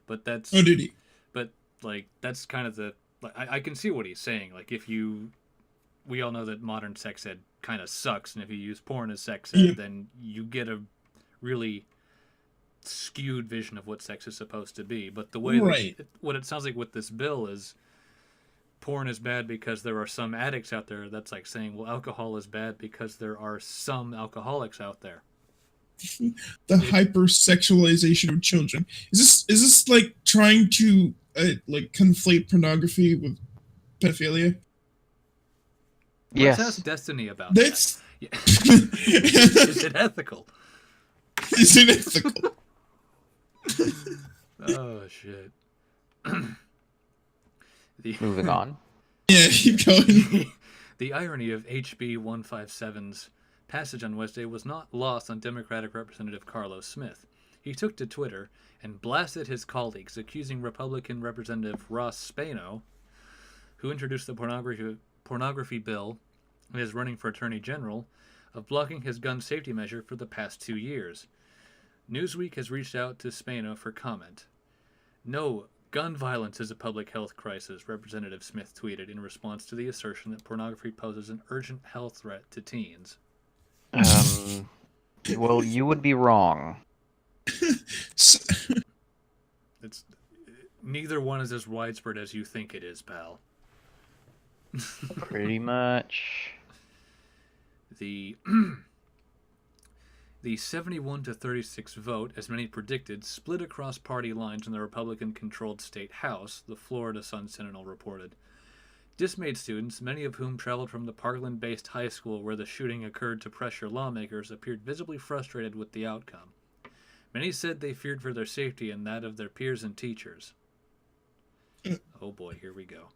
but that's Oh, did he? but like that's kind of the like, I can see what he's saying. Like we all know that modern sex ed kind of sucks, and if you use porn as sex ed, Yeah. then you get a really skewed vision of what sex is supposed to be. But the way Right. what it sounds like with this bill is porn is bad because there are some addicts out there. That's like saying, well, alcohol is bad because there are some alcoholics out there. The hypersexualization of children. Is this like trying to like conflate pornography with pedophilia? Let's Yes. ask Destiny about That's that. Yeah. Is it ethical? is it ethical? Oh shit. Moving on. Yeah, keep going. The irony of HB 157's passage on Wednesday was not lost on Democratic Representative Carlos Smith. He took to Twitter and blasted his colleagues, accusing Republican Representative Ross Spano, who introduced the pornography bill and is running for Attorney General, of blocking his gun safety measure for the past 2 years. Newsweek has reached out to Spano for comment. No, gun violence is a public health crisis, Representative Smith tweeted in response to the assertion that pornography poses an urgent health threat to teens. Well, you would be wrong. It's neither one is as widespread as you think it is, pal. Pretty much. The 71 to 36 vote, as many predicted, split across party lines in the Republican-controlled state House, the Florida Sun-Sentinel reported. Dismayed students, many of whom traveled from the Parkland-based high school where the shooting occurred to pressure lawmakers, appeared visibly frustrated with the outcome. Many said they feared for their safety and that of their peers and teachers. Oh boy, here we go.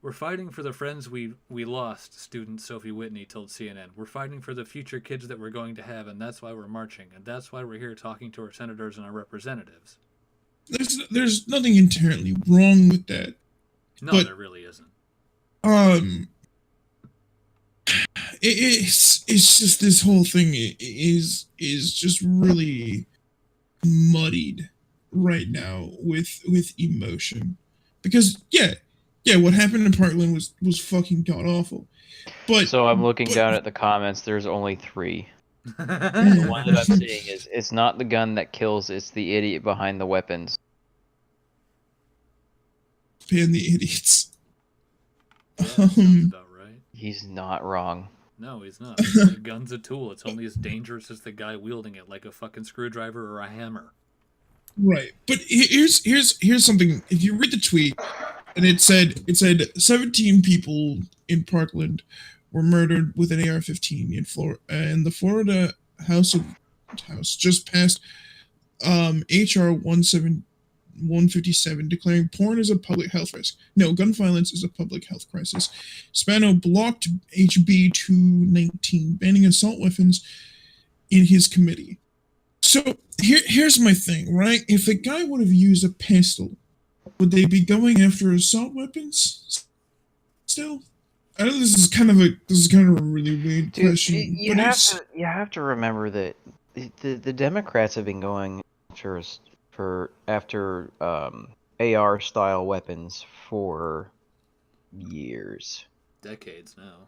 We're fighting for the friends we lost, student Sophie Whitney told CNN. We're fighting for the future kids that we're going to have, and that's why we're marching, and that's why we're here talking to our senators and our representatives. There's nothing inherently wrong with that. No, But- there really isn't. It's just this whole thing is just really muddied right now with emotion, because yeah, what happened in Parkland was fucking god awful, but So I'm looking down at the comments. There's only 3. The one that I'm seeing is it's not the gun that kills, it's the idiot behind the weapons. Ban the idiots. Yeah, that sounds about right. He's not wrong. No, he's not. The gun's a tool. It's only as dangerous as the guy wielding it, like a fucking screwdriver or a hammer. Right, but here's something. If you read the tweet, and it said 17 people in Parkland were murdered with an AR-15 in Florida, and the Florida House just passed HR 157 declaring porn is a public health risk. No, gun violence is a public health crisis. Spano blocked HB 219 banning assault weapons in his committee. So here's my thing, right? If a guy would have used a pistol, would they be going after assault weapons still? I know this is kind of a really weird question, You have to remember that the Democrats have been going after AR style weapons for years. Decades now.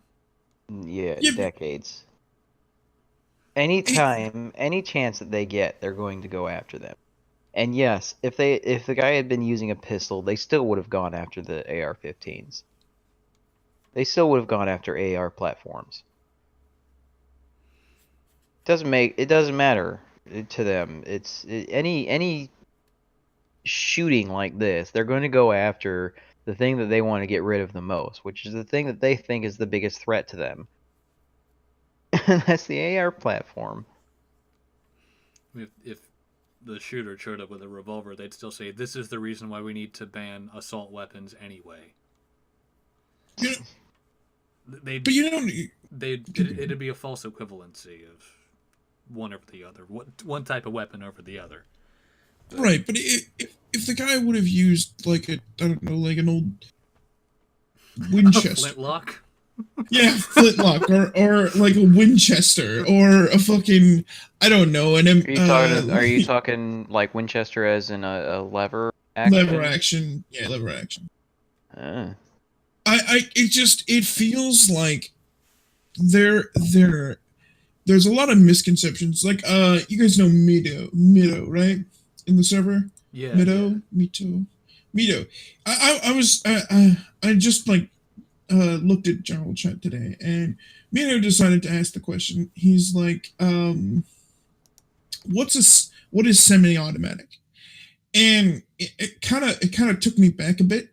Yeah, Yeah, decades. Any chance that they get, they're going to go after them. And yes, if the guy had been using a pistol, they still would have gone after the AR-15s. They still would have gone after AR platforms. It doesn't matter to them. Any shooting like this, they're going to go after the thing that they want to get rid of the most, which is the thing that they think is the biggest threat to them. And that's the AR platform. If the shooter showed up with a revolver, they'd still say, "This is the reason why we need to ban assault weapons anyway." Yeah. They'd, but you don't. it'd be a false equivalency of one over the other, one type of weapon over the other. Right, but if the guy would have used like I don't know, like an old Winchester, Flintlock. yeah, flintlock, or like a Winchester, or a fucking I don't know, Are you talking like Winchester as in a lever action? lever action? Yeah, lever action. It feels like there's a lot of misconceptions. Like you guys know Mido, right? In the server, Yeah. Mito. I just like looked at general chat today, and Mito decided to ask the question. He's like, what is semi-automatic? And it kind of took me back a bit,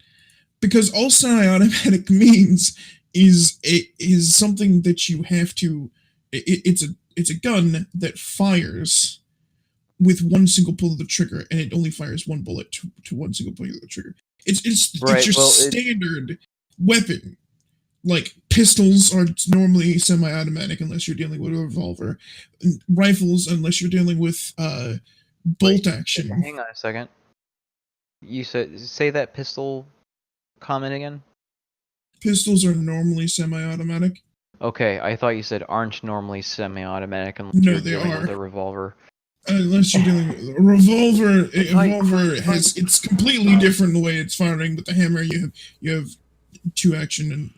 because all semi-automatic means is something that you have to. It's a gun that fires with one single pull of the trigger, and it only fires one bullet to one single pull of the trigger. It's your standard weapon. Like pistols are normally semi-automatic unless you're dealing with a revolver. And rifles, unless you're dealing with bolt action. Hang on a second. You say that pistol comment again? Pistols are normally semi-automatic. Okay, I thought you said aren't normally semi-automatic unless No, you're they dealing are. with a revolver. Unless you're dealing with a revolver. It's completely different the way it's firing. With the hammer, you have two action and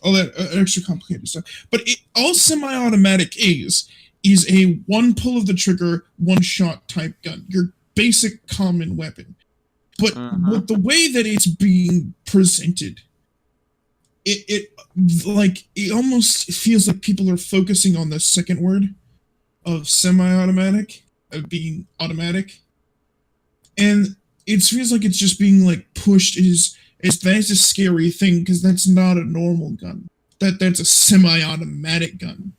all that extra complicated stuff. But all semi-automatic is a one pull of the trigger, one shot type gun. Your basic common weapon. But with the way that it's being presented, it almost feels like people are focusing on the second word of semi-automatic, of being automatic, and it feels like it's just being like pushed as that's a scary thing, because that's not a normal gun. That's a semi-automatic gun.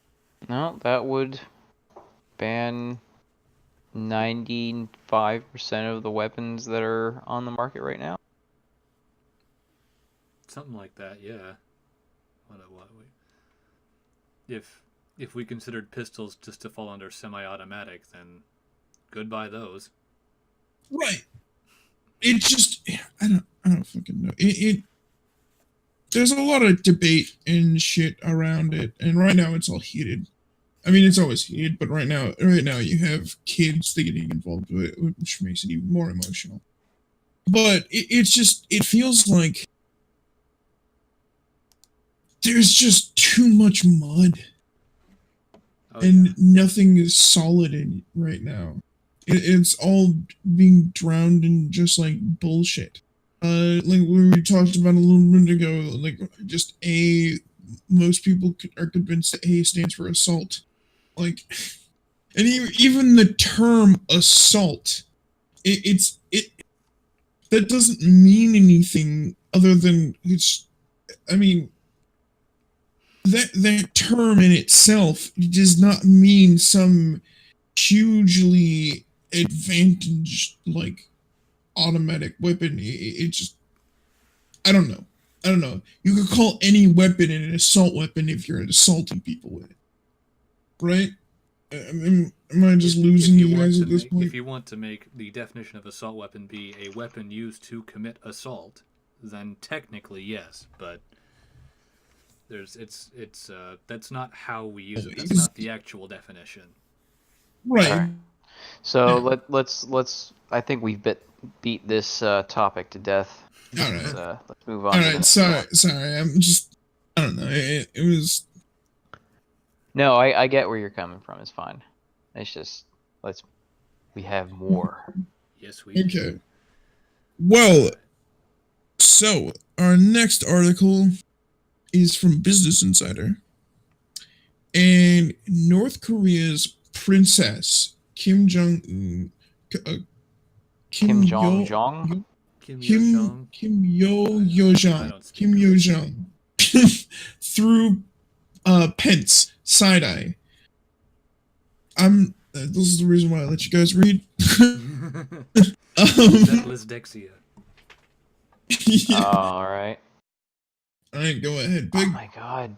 No, that would ban 95% of the weapons that are on the market right now. Something like that, yeah. If we considered pistols just to fall under semi-automatic, then goodbye those. Right. It just I don't fucking know. There's a lot of debate and shit around it, and right now it's all heated. I mean, it's always heated, but right now you have kids getting involved with it, which makes it even more emotional. But it feels like there's just too much mud. Oh, and yeah. nothing is solid in it right now. It's all being drowned in just like bullshit. Like when we talked about a little bit ago, like just A, most people are convinced that A stands for assault. Like, and even the term assault, it that doesn't mean anything other than it's. I mean, that term in itself does not mean some hugely advantaged like automatic weapon. It just I don't know. I don't know. You could call any weapon an assault weapon if you're assaulting people with it, right? Am I just losing you guys at this point? If you want to make the definition of assault weapon be a weapon used to commit assault, then technically yes, but that's not how we use it. That's not the actual definition. Right. All right. So let's. I think we've beat this topic to death. All right. Let's move on. All to the right. next Sorry. one. Sorry. I'm just. I don't know. It was. No, I get where you're coming from. It's fine. It's just we have more. Yes, we do. Okay. Well, so our next article is from Business Insider. And North Korea's princess, Kim Jong Un, Kim Jong Jong. Kim Yo Jong. Kim Yo I Jong, don't speak Kim Yo Jong, through Pence side eye. This is the reason why I let you guys read. Dyslexia. Yeah. All right. All right, go ahead, Oh big. my god.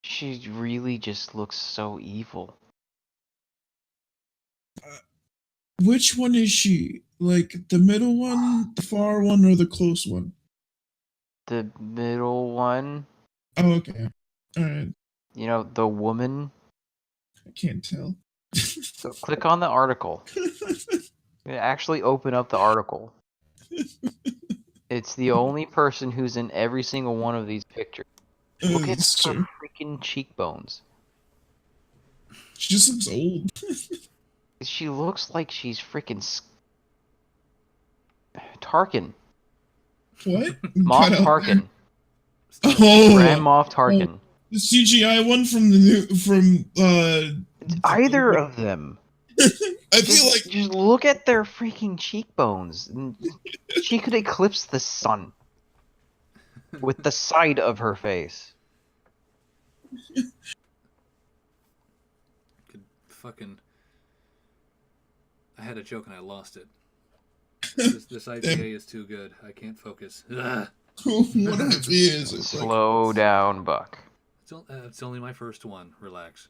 She really just looks so evil. Which one is she? Like the middle one, the far one, or the close one? The middle one, Oh, okay. All right. you know, the woman. I can't tell. So click on the article. Actually open up the article. It's the only person who's in every single one of these pictures. Look at That's her true. freaking cheekbones. She just looks old. She looks like she's freaking Tarkin. What? Moff Cut out Tarkin. there. Oh, Grand Moff Tarkin. the CGI one from the new Either of them. I feel like Just look at their freaking cheekbones. She could eclipse the sun with the side of her face. Could fucking. I had a joke and I lost it. This IPA is too good. I can't focus. Ugh. what idea is it? Slow down, Buck. It's only my first one. Relax.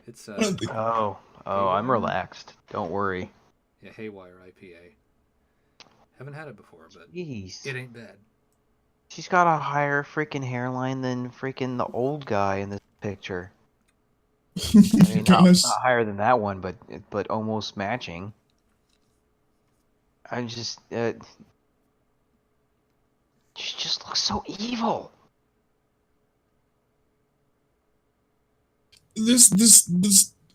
It's Oh, I'm relaxed. Don't worry. yeah, Haywire IPA. Haven't had it before, but Jeez. it ain't bad. She's got a higher freaking hairline than freaking the old guy in this picture. I mean, not higher than that one, but almost matching. I just she just looks so evil. This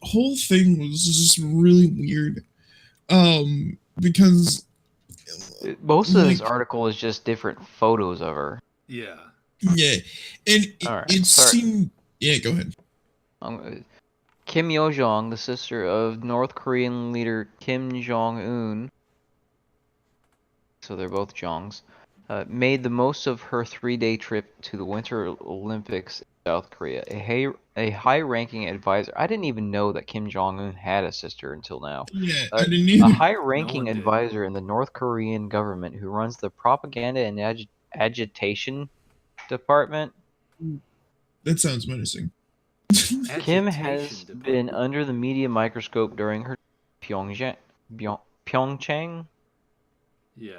whole thing was just really weird. Because Most of this article is just different photos of her. Yeah. yeah, and Alright, it sorry. seemed. Yeah, go ahead. Kim Yo Jong, the sister of North Korean leader Kim Jong Un, so they're both Jongs, made the most of her 3-day trip to the Winter Olympics in South Korea. A high-ranking advisor. I didn't even know that Kim Jong Un had a sister until now. Yeah, I didn't A either. high-ranking No one did. advisor in the North Korean government who runs the propaganda and agitation department. That sounds menacing. Kim has Agitation been department. under the media microscope during her Pyeongchang. Yeah.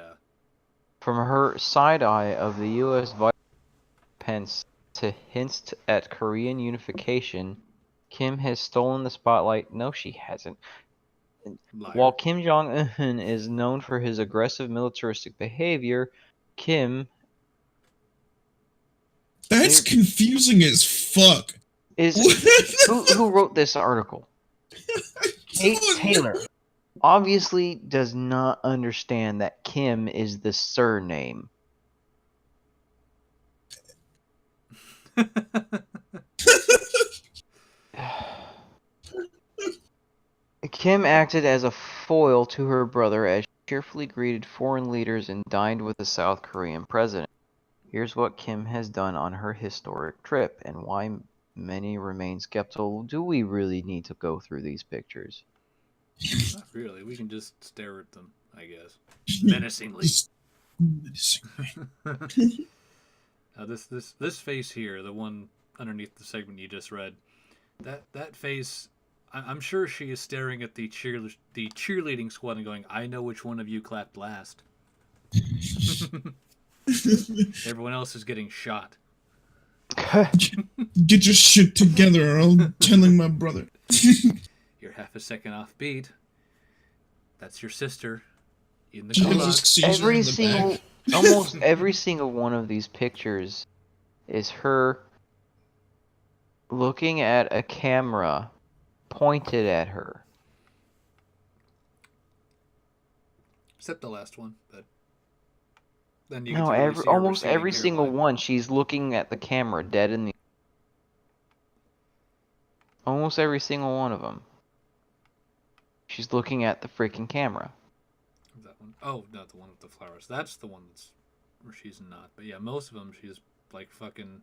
From her side eye of the U.S. Vice Pence to hints at Korean unification, Kim has stolen the spotlight. No, she hasn't. Liar. While Kim Jong-un is known for his aggressive militaristic behavior, Kim That's confusing as fuck. Is who wrote this article? Kate Taylor obviously does not understand that Kim is the surname. Kim acted as a foil to her brother as she cheerfully greeted foreign leaders and dined with the South Korean president. Here's what Kim has done on her historic trip and why many remain skeptical. Do we really need to go through these pictures? Not really. We can just stare at them, I guess. Menacingly. Now this face here, the one underneath the segment you just read, that face, I'm sure she is staring at the cheerleading squad and going, "I know which one of you clapped last." Everyone else is getting shot. Get your shit together, or I'm telling my brother. You're half a second off beat. That's your sister in the She has a gulag. seizure Every in the single, back. almost every single one of these pictures is her looking at a camera pointed at her. Except the last one, but then you No, get to really see her almost receding every single hairline. one, she's looking at the camera, dead in the. Almost every single one of them. She's looking at the freaking camera. That one. Oh, not the one with the flowers. That's the one that's where she's not. But yeah, most of them she's like fucking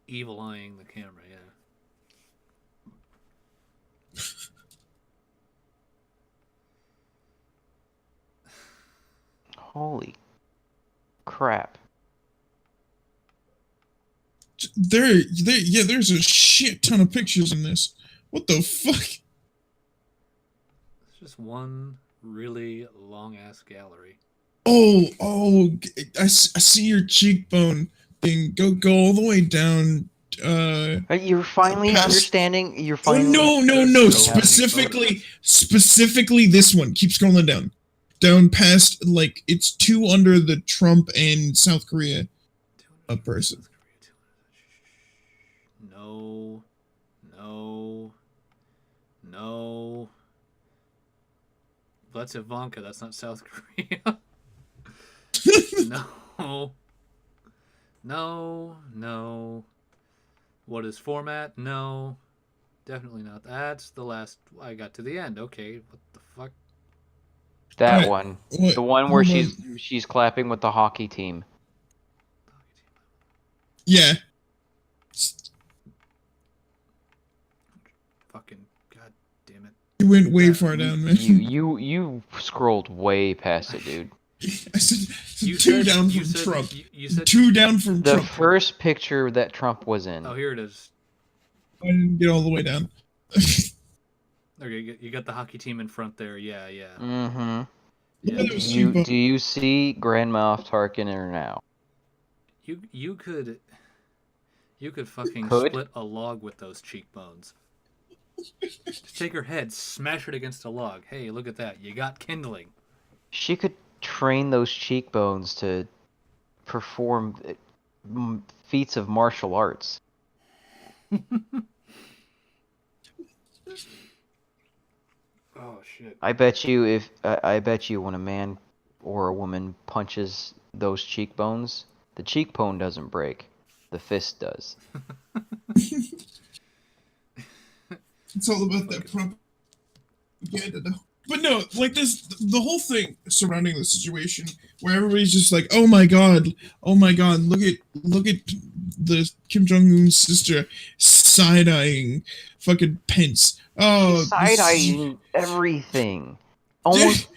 evil eyeing the camera. Yeah. Holy crap. There's a shit ton of pictures in this. What the fuck? It's just one really long ass gallery. Oh, I see your cheekbone thing. Go all the way down. You're finally Past- understanding. You're Oh finally. no! So Specifically, this one. Keep scrolling down past like it's two under the Trump and South Korea person. No. That's Ivanka. That's not South Korea. No. What is format? No. Definitely not. That's the last. I got to the end. Okay. What the fuck? That Alright, one. what- The one where hold she's clapping with the hockey team. Yeah. Fucking god damn it. You went way far down, man. You scrolled way past it, dude. I said You two said- down you from said- Trump. You said. Two down from The Trump. first picture that Trump was in. Oh, here it is. I didn't get all the way down. Okay, you got the hockey team in front there. Yeah. Mm-hmm. Look at those You, cheekbones. do you see Grand Moff Tarkin or now? You could fucking Could? split a log with those cheekbones. Just take her head, smash it against a log. Hey, look at that. You got kindling. She could train those cheekbones to perform feats of martial arts. Oh shit. I bet you when a man or a woman punches those cheekbones, the cheekbone doesn't break, the fist does. It's all about that propaganda, though. But no, like this, the whole thing surrounding the situation, where everybody's just like, oh my god, look at the Kim Jong Un's sister side eyeing fucking Pence. Oh, this- Side-eyeing everything. Almost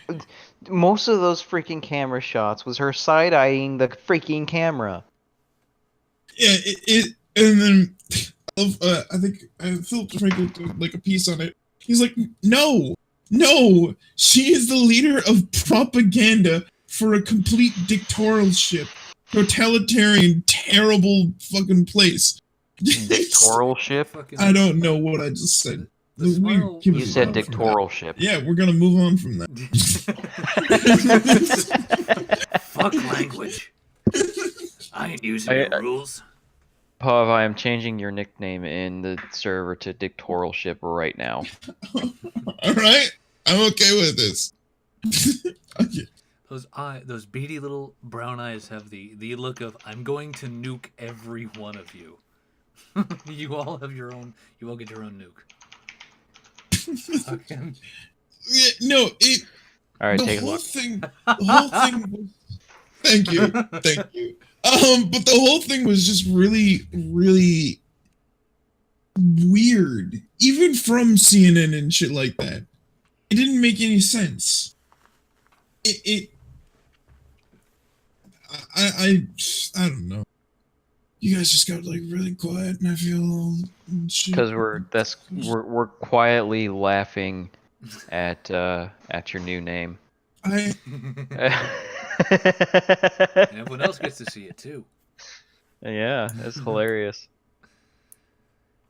most of those freaking camera shots was her side-eyeing the freaking camera. Yeah, and then I think Philip DeFranco did like a piece on it. He's like, no, she is the leader of propaganda for a complete dictatorship, totalitarian, terrible fucking place. Dictatorship? Fucking. I don't know what I just said. The smile- We can You move said on from that. dictatorship. Yeah, we're gonna move on from that. Fuck language. I ain't using your I- rules. Pav, I am changing your nickname in the server to Dictatorship right now. All right, I'm okay with this. Okay. Those beady little brown eyes have the look of I'm going to nuke every one of you. You all have your own. You all get your own nuke. Fucking. Yeah, no, All right, the take a whole look. thing, the whole thing. Thank you, thank you. But the whole thing was just really, really weird, even from CNN and shit like that. It didn't make any sense. It I don't know. You guys just got like really quiet, and I feel all shit. Because we're quietly laughing at your new name. I And everyone else gets to see it too. Yeah, it's hilarious.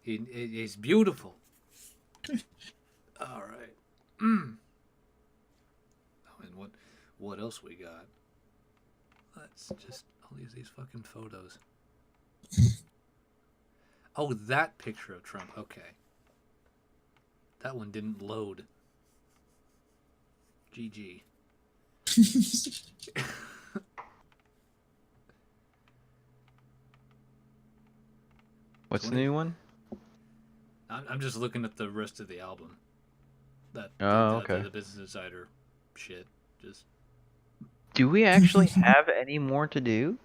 It's beautiful. All right. I mean, what else we got? Let's just. I'll use these fucking photos. Oh, that picture of Trump. Okay. That one didn't load. GG. What's the 20 new one? I'm just looking at the rest of the album. That Oh, okay. the Business Insider shit. Just Do we actually have any more to do?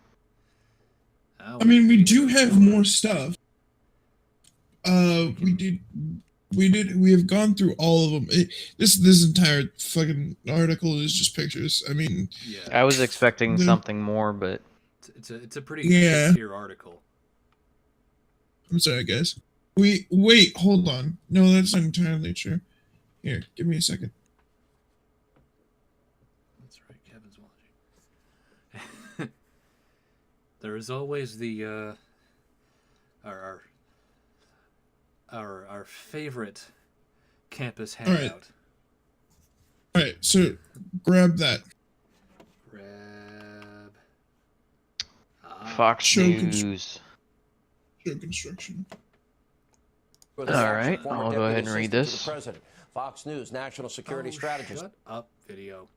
I mean, we do have more stuff. We have gone through all of them. This entire fucking article is just pictures. I mean, Yeah. I was expecting The- something more, but It's a pretty Yeah. shit tier article. I'm sorry, guys. Wait, hold on. No, that's not entirely true. Here, give me a second. That's right, Kevin's watching. There is always the our favorite campus All right. hangout. All right, so grab that. Grab. Fox Show News. Show construction. For the All Fox right, former I'll go deputy ahead and read assistant to this. the president. Fox News national security strategist. Shut up, video.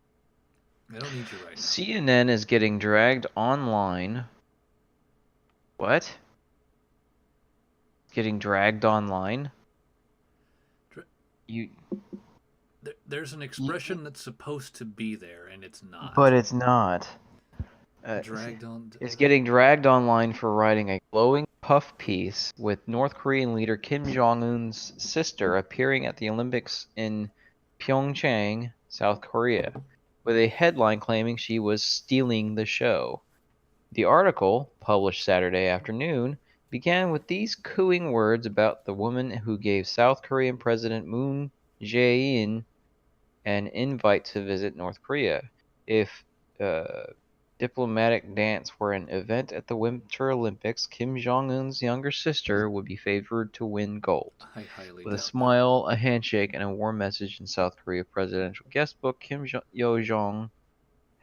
I don't need you right now. CNN is getting dragged online. What? Getting dragged online? Dra- You There's an expression that's supposed to be there, and it's not. But it's not. Dragged on. Is getting dragged online for writing a glowing puff piece with North Korean leader Kim Jong Un's sister appearing at the Olympics in Pyeongchang, South Korea, with a headline claiming she was stealing the show. The article, published Saturday afternoon, began with these cooing words about the woman who gave South Korean President Moon Jae-in an invite to visit North Korea. If diplomatic dance were an event at the Winter Olympics, Kim Jong-un's younger sister would be favored to win gold. I highly With a doubt smile, a handshake, and a warm message in South Korea presidential guestbook, Kim Yo-jong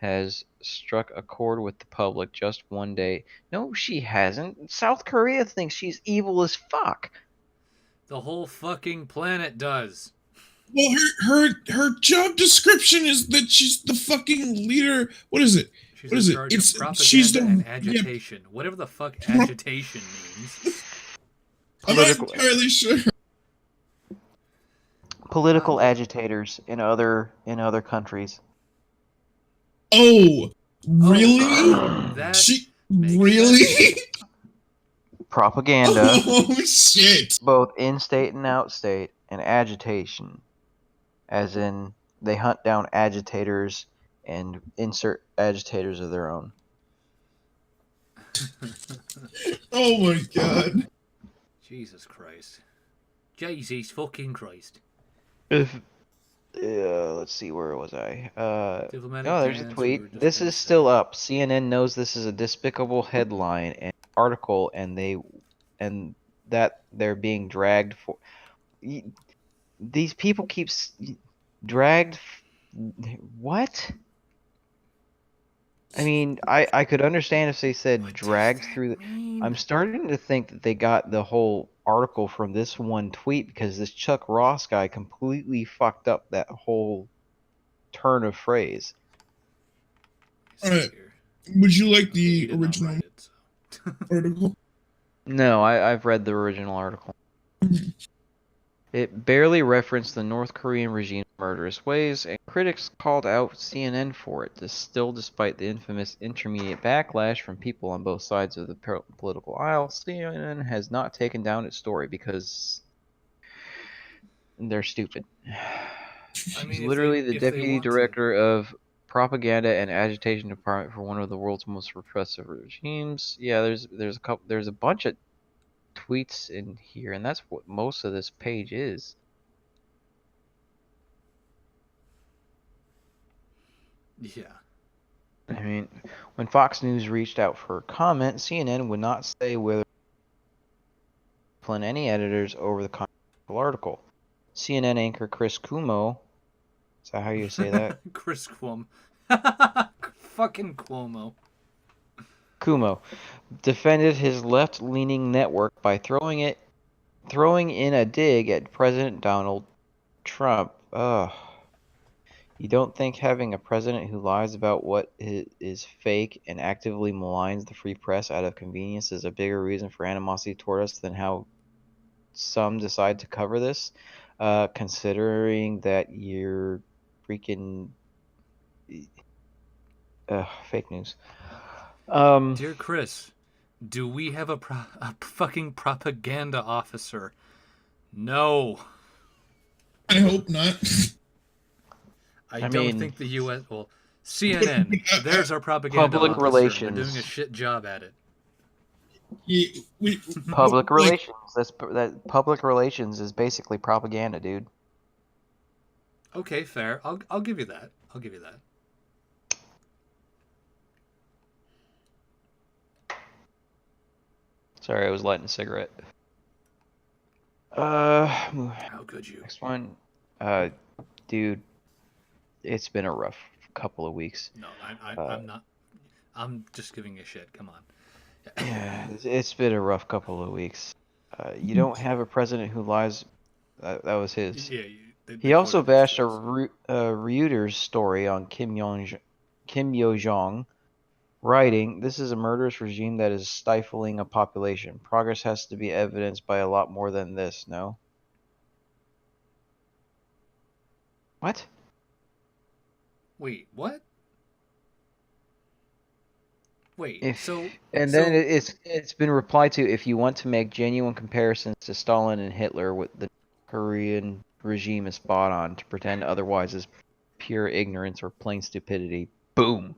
has struck a chord with the public just one day. No, she hasn't. South Korea thinks she's evil as fuck. that. The whole fucking planet does. Well, her job description is that she's the fucking leader. What is it? She's What in is it? charge It's of propaganda she's the and agitation. Whatever the fuck agitation means. I'm not Political- entirely sure. Political agitators in other countries. Oh, really? That She makes really? Propaganda, Oh shit! both in-state and out-state, and agitation, as in they hunt down agitators and insert agitators of their own. Oh my god! Jesus Christ. Jesus fucking Christ. If let's see, where was I? Diplomatic No, there's a dance tweet. or just This been is still up. CNN knows this is a despicable headline and article, and that they're being dragged for. These people keep dragged. What? I mean, I could understand if they said What does dragged that through the. mean? I'm starting to think that they got the whole article from this one tweet because this Chuck Ross guy completely fucked up that whole turn of phrase. Let me see Alright. here. Would you like Okay, he the did not original write it. So. article? No, I've read the original article. Mhm. It barely referenced the North Korean regime's murderous ways, and critics called out CNN for it. Still, despite the infamous intermediate backlash from people on both sides of the political aisle, CNN has not taken down its story because they're stupid. I She's mean, if they literally the if they deputy want to. director of propaganda and agitation department for one of the world's most repressive regimes. Yeah, there's a bunch of tweets in here, and that's what most of this page is. Yeah. I mean, when Fox News reached out for a comment, CNN would not say whether to discipline any editors over the controversial article. CNN anchor Chris Cuomo, is that how you say that? Chris Cuomo. Fucking Cuomo. Cuomo defended his left-leaning network by throwing in a dig at President Donald Trump. Ugh. You don't think having a president who lies about what is fake and actively maligns the free press out of convenience is a bigger reason for animosity toward us than how some decide to cover this? Considering that you're freaking fake news. Dear Chris, do we have a fucking propaganda officer? No. I hope not. I I don't mean- think the U.S. Well, CNN. There's our propaganda Public officer. relations. They're doing a shit job at it. Yeah, Public like, relations. That public relations is basically propaganda, dude. Okay, fair. I'll give you that. I'll give you that. Sorry, I was lighting a cigarette. How could you? Next one. Dude, it's been a rough couple of weeks. No, I'm not. I'm just giving you shit. Come on. Yeah, it's been a rough couple of weeks. You don't have a president who lies. That was his. Yeah. He also bashed a Reuters story on Kim Yo Jong, writing, "This is a murderous regime that is stifling a population. Progress has to be evidenced by a lot more than this, no?" What? Wait, what? Wait, If so and then it's been replied to, if you want to make genuine comparisons to Stalin and Hitler, with the Korean regime is spot on. To pretend otherwise is pure ignorance or plain stupidity. Boom.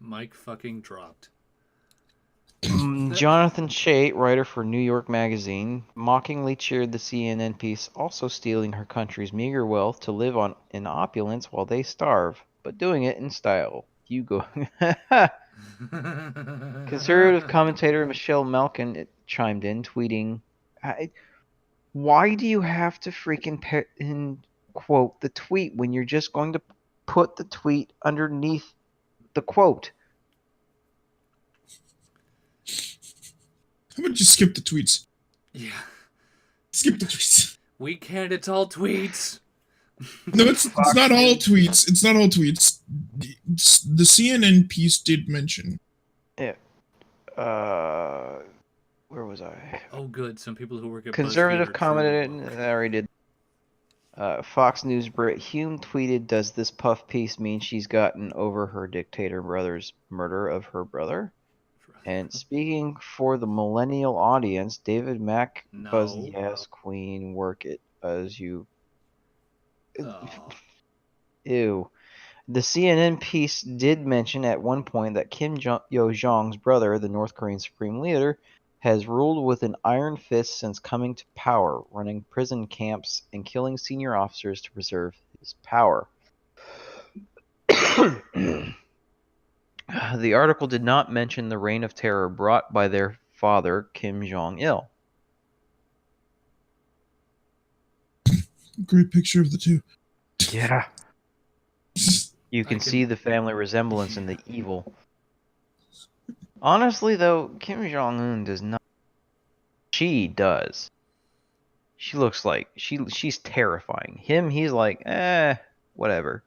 Mike fucking dropped. Jonathan Chait, writer for New York Magazine, mockingly cheered the CNN piece, also stealing her country's meager wealth to live on in opulence while they starve, but doing it in style. You go. Conservative commentator Michelle Malkin chimed in, tweeting, "Why do you have to freaking quote the tweet when you're just going to put the tweet underneath the quote?" how about you skip the tweets? Yeah. Skip the tweets. We can't. It's all tweets. No, it's not all tweets. It's not all tweets. The CNN piece did mention. Where was I? Oh, good. Some people who work at Conservative BuzzFeed commented. I already did. Fox News Brit Hume tweeted, "Does this puff piece mean she's gotten over her dictator brother's murder of her brother?" And speaking for the millennial audience, David Mack buzzed, No. "Yes, Queen, work it as you." Oh. Ew. The CNN piece did mention at one point that Kim Yo Jong's brother, the North Korean supreme leader, has ruled with an iron fist since coming to power, running prison camps and killing senior officers to preserve his power. The article did not mention the reign of terror brought by their father, Kim Jong-il. Great picture of the two. Yeah. You can can- see the family resemblance in the evil. Honestly, though, Kim Jong Un does not. She does. She looks like she's terrifying. Him, he's like, whatever.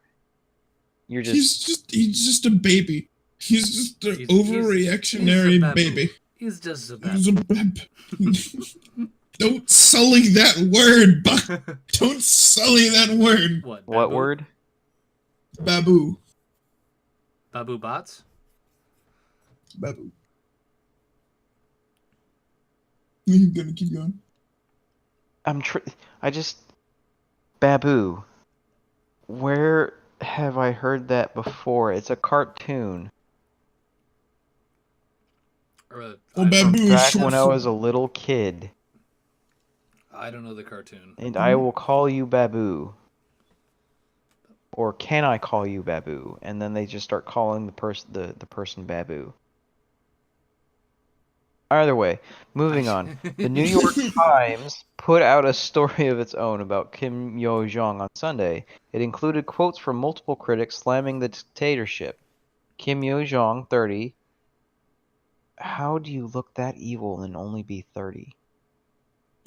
You're just He's just a baby. He's just an He's overreactionary a babu. baby. He's just a He's a babu. Don't sully that word, Buck. Don't sully that word. What? what babu? word? Babu. Babu bots? Babu. You're gonna keep going. I just Babu. Where have I heard that before? It's a cartoon. Or Well, I, babu is Back short when I for- was a little kid, I don't know the cartoon. and I will call you Babu. Or can I call you Babu? And then they just start calling the person Babu. Either way, moving on. The New York Times put out a story of its own about Kim Yo Jong on Sunday. It included quotes from multiple critics slamming the dictatorship. Kim Yo Jong, 30. How do you look that evil and only be 30?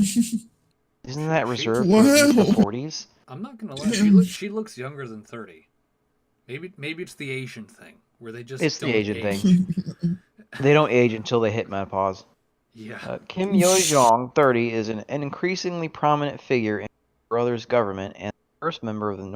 Isn't that reserved for the Wow. 40s? I'm not gonna lie. Damn. She looks younger than 30. Maybe it's the Asian thing where they just It's the don't Asian age. thing. They don't age until they hit menopause. Yeah. Kim Yo Jong, 30, is an increasingly prominent figure in her brother's government and the first member of the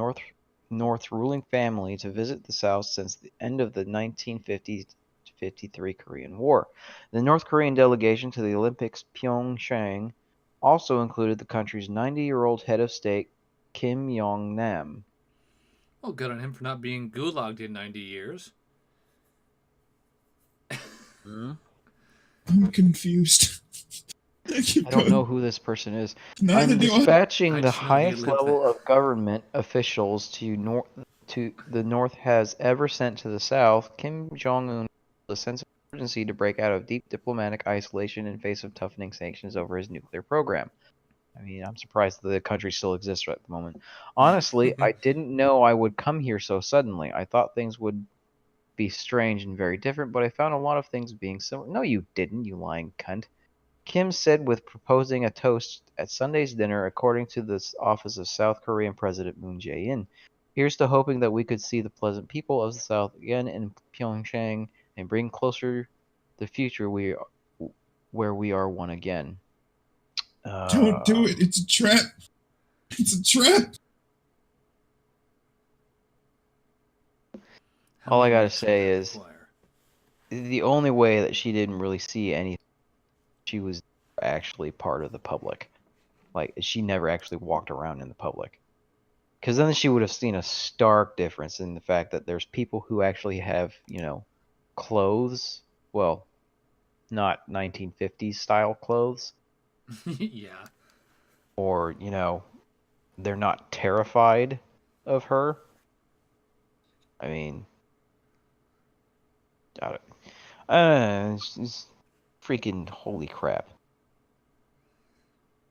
North ruling family to visit the South since the end of the 1950-53 Korean War. The North Korean delegation to the Olympics Pyeongchang also included the country's 90-year-old head of state, Kim Yong-nam. Well, good on him for not being gulagged in 90 years. I'm confused. I don't know who this person is. Neither I'm do I. dispatching I the just know he highest lived level there. of government officials to the North has ever sent to the South. Kim Jong-un feels a sense of urgency to break out of deep diplomatic isolation in face of toughening sanctions over his nuclear program. I mean, I'm surprised that the country still exists at the moment. Honestly, I didn't know I would come here so suddenly. I thought things would be strange and very different, but I found a lot of things being similar. No, you didn't, you lying cunt. Kim said with proposing a toast at Sunday's dinner, according to the office of South Korean President Moon Jae-in. Here's to hoping that we could see the pleasant people of the South again in Pyeongchang and bring closer the future where we are one again. Don't do it. It's a trap. It's a trap. How All I many gotta weeks would say that is- require? The only way that she didn't really see anything, she was actually part of the public. Like, she never actually walked around in the public. Because then she would have seen a stark difference in the fact that there's people who actually have, clothes. Well, not 1950s style clothes. Yeah. Or, they're not terrified of her. I mean, it's freaking holy crap.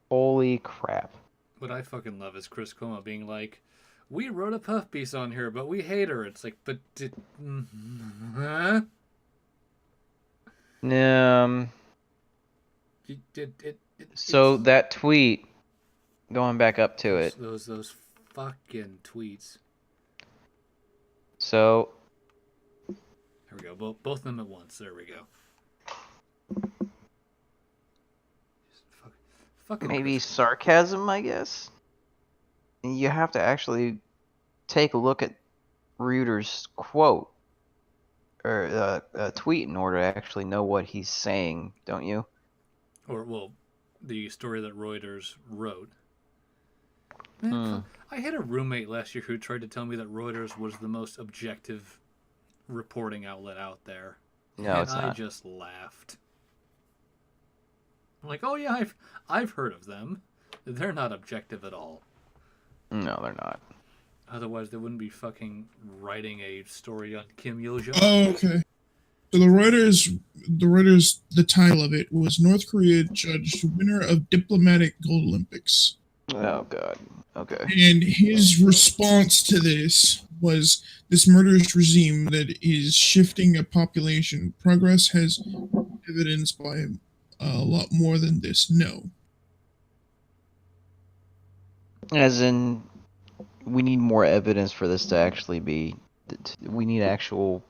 Holy crap. What I fucking love is Chris Cuomo being like, we wrote a puff piece on her, but we hate her. It's like, but did... Huh? So that tweet, going back up to it. Those fucking tweets. So, There we go. Both of them at once. There we go. Fucking maybe Chris. sarcasm, I guess. You have to actually take a look at Reuter's quote or tweet in order to actually know what he's saying, don't you? Or, well, the story that Reuters wrote. Man, I had a roommate last year who tried to tell me that Reuters was the most objective reporting outlet out there. No, and it's I not. just laughed. I'm like, oh yeah, I've heard of them. They're not objective at all. No, they're not. Otherwise, they wouldn't be fucking writing a story on Kim Yo Jong. Oh, okay. So the Reuters, the title of it was North Korea judged winner of diplomatic gold Olympics. Oh God. Okay. And his response to this was this murderous regime that is shifting a population. Progress has evidence by a lot more than this. No. As in, we need more evidence for this to actually be. We need actual,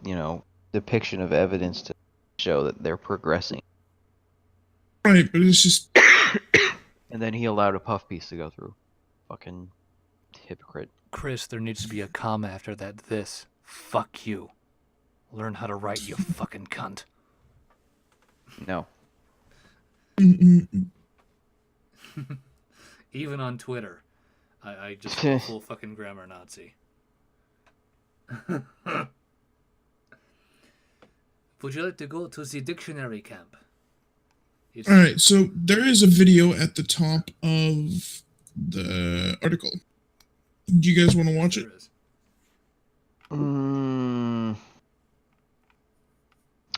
depiction of evidence to show that they're progressing. Right, but it's just And then he allowed a puff piece to go through. Fucking hypocrite. Chris, there needs to be a comma after that. This. Fuck you. Learn how to write, you fucking cunt. No. Even on Twitter, I just go full fucking grammar Nazi. Would you like to go to the dictionary camp? It's all right. So there is a video at the top of the article. Do you guys want to watch it? There is.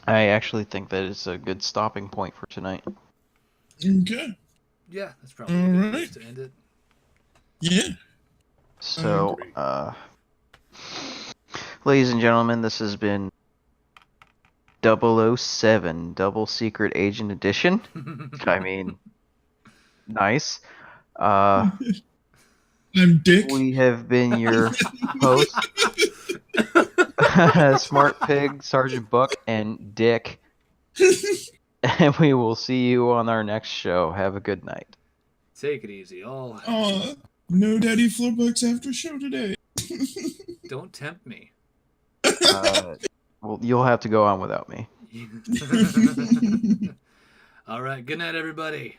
I actually think that it's a good stopping point for tonight. Okay. Yeah, that's probably a good place Alright. to end it. Yeah. So, agree. ladies and gentlemen, this has been 007 Double Secret Agent Edition. I mean, nice. I'm Dick. We have been your hosts, Smart Pig, Sergeant Buck, and Dick. And we will see you on our next show. Have a good night. Take it easy. All. No Daddy Florbucks after show today. Don't tempt me. Well, you'll have to go on without me. All right. Good night, everybody.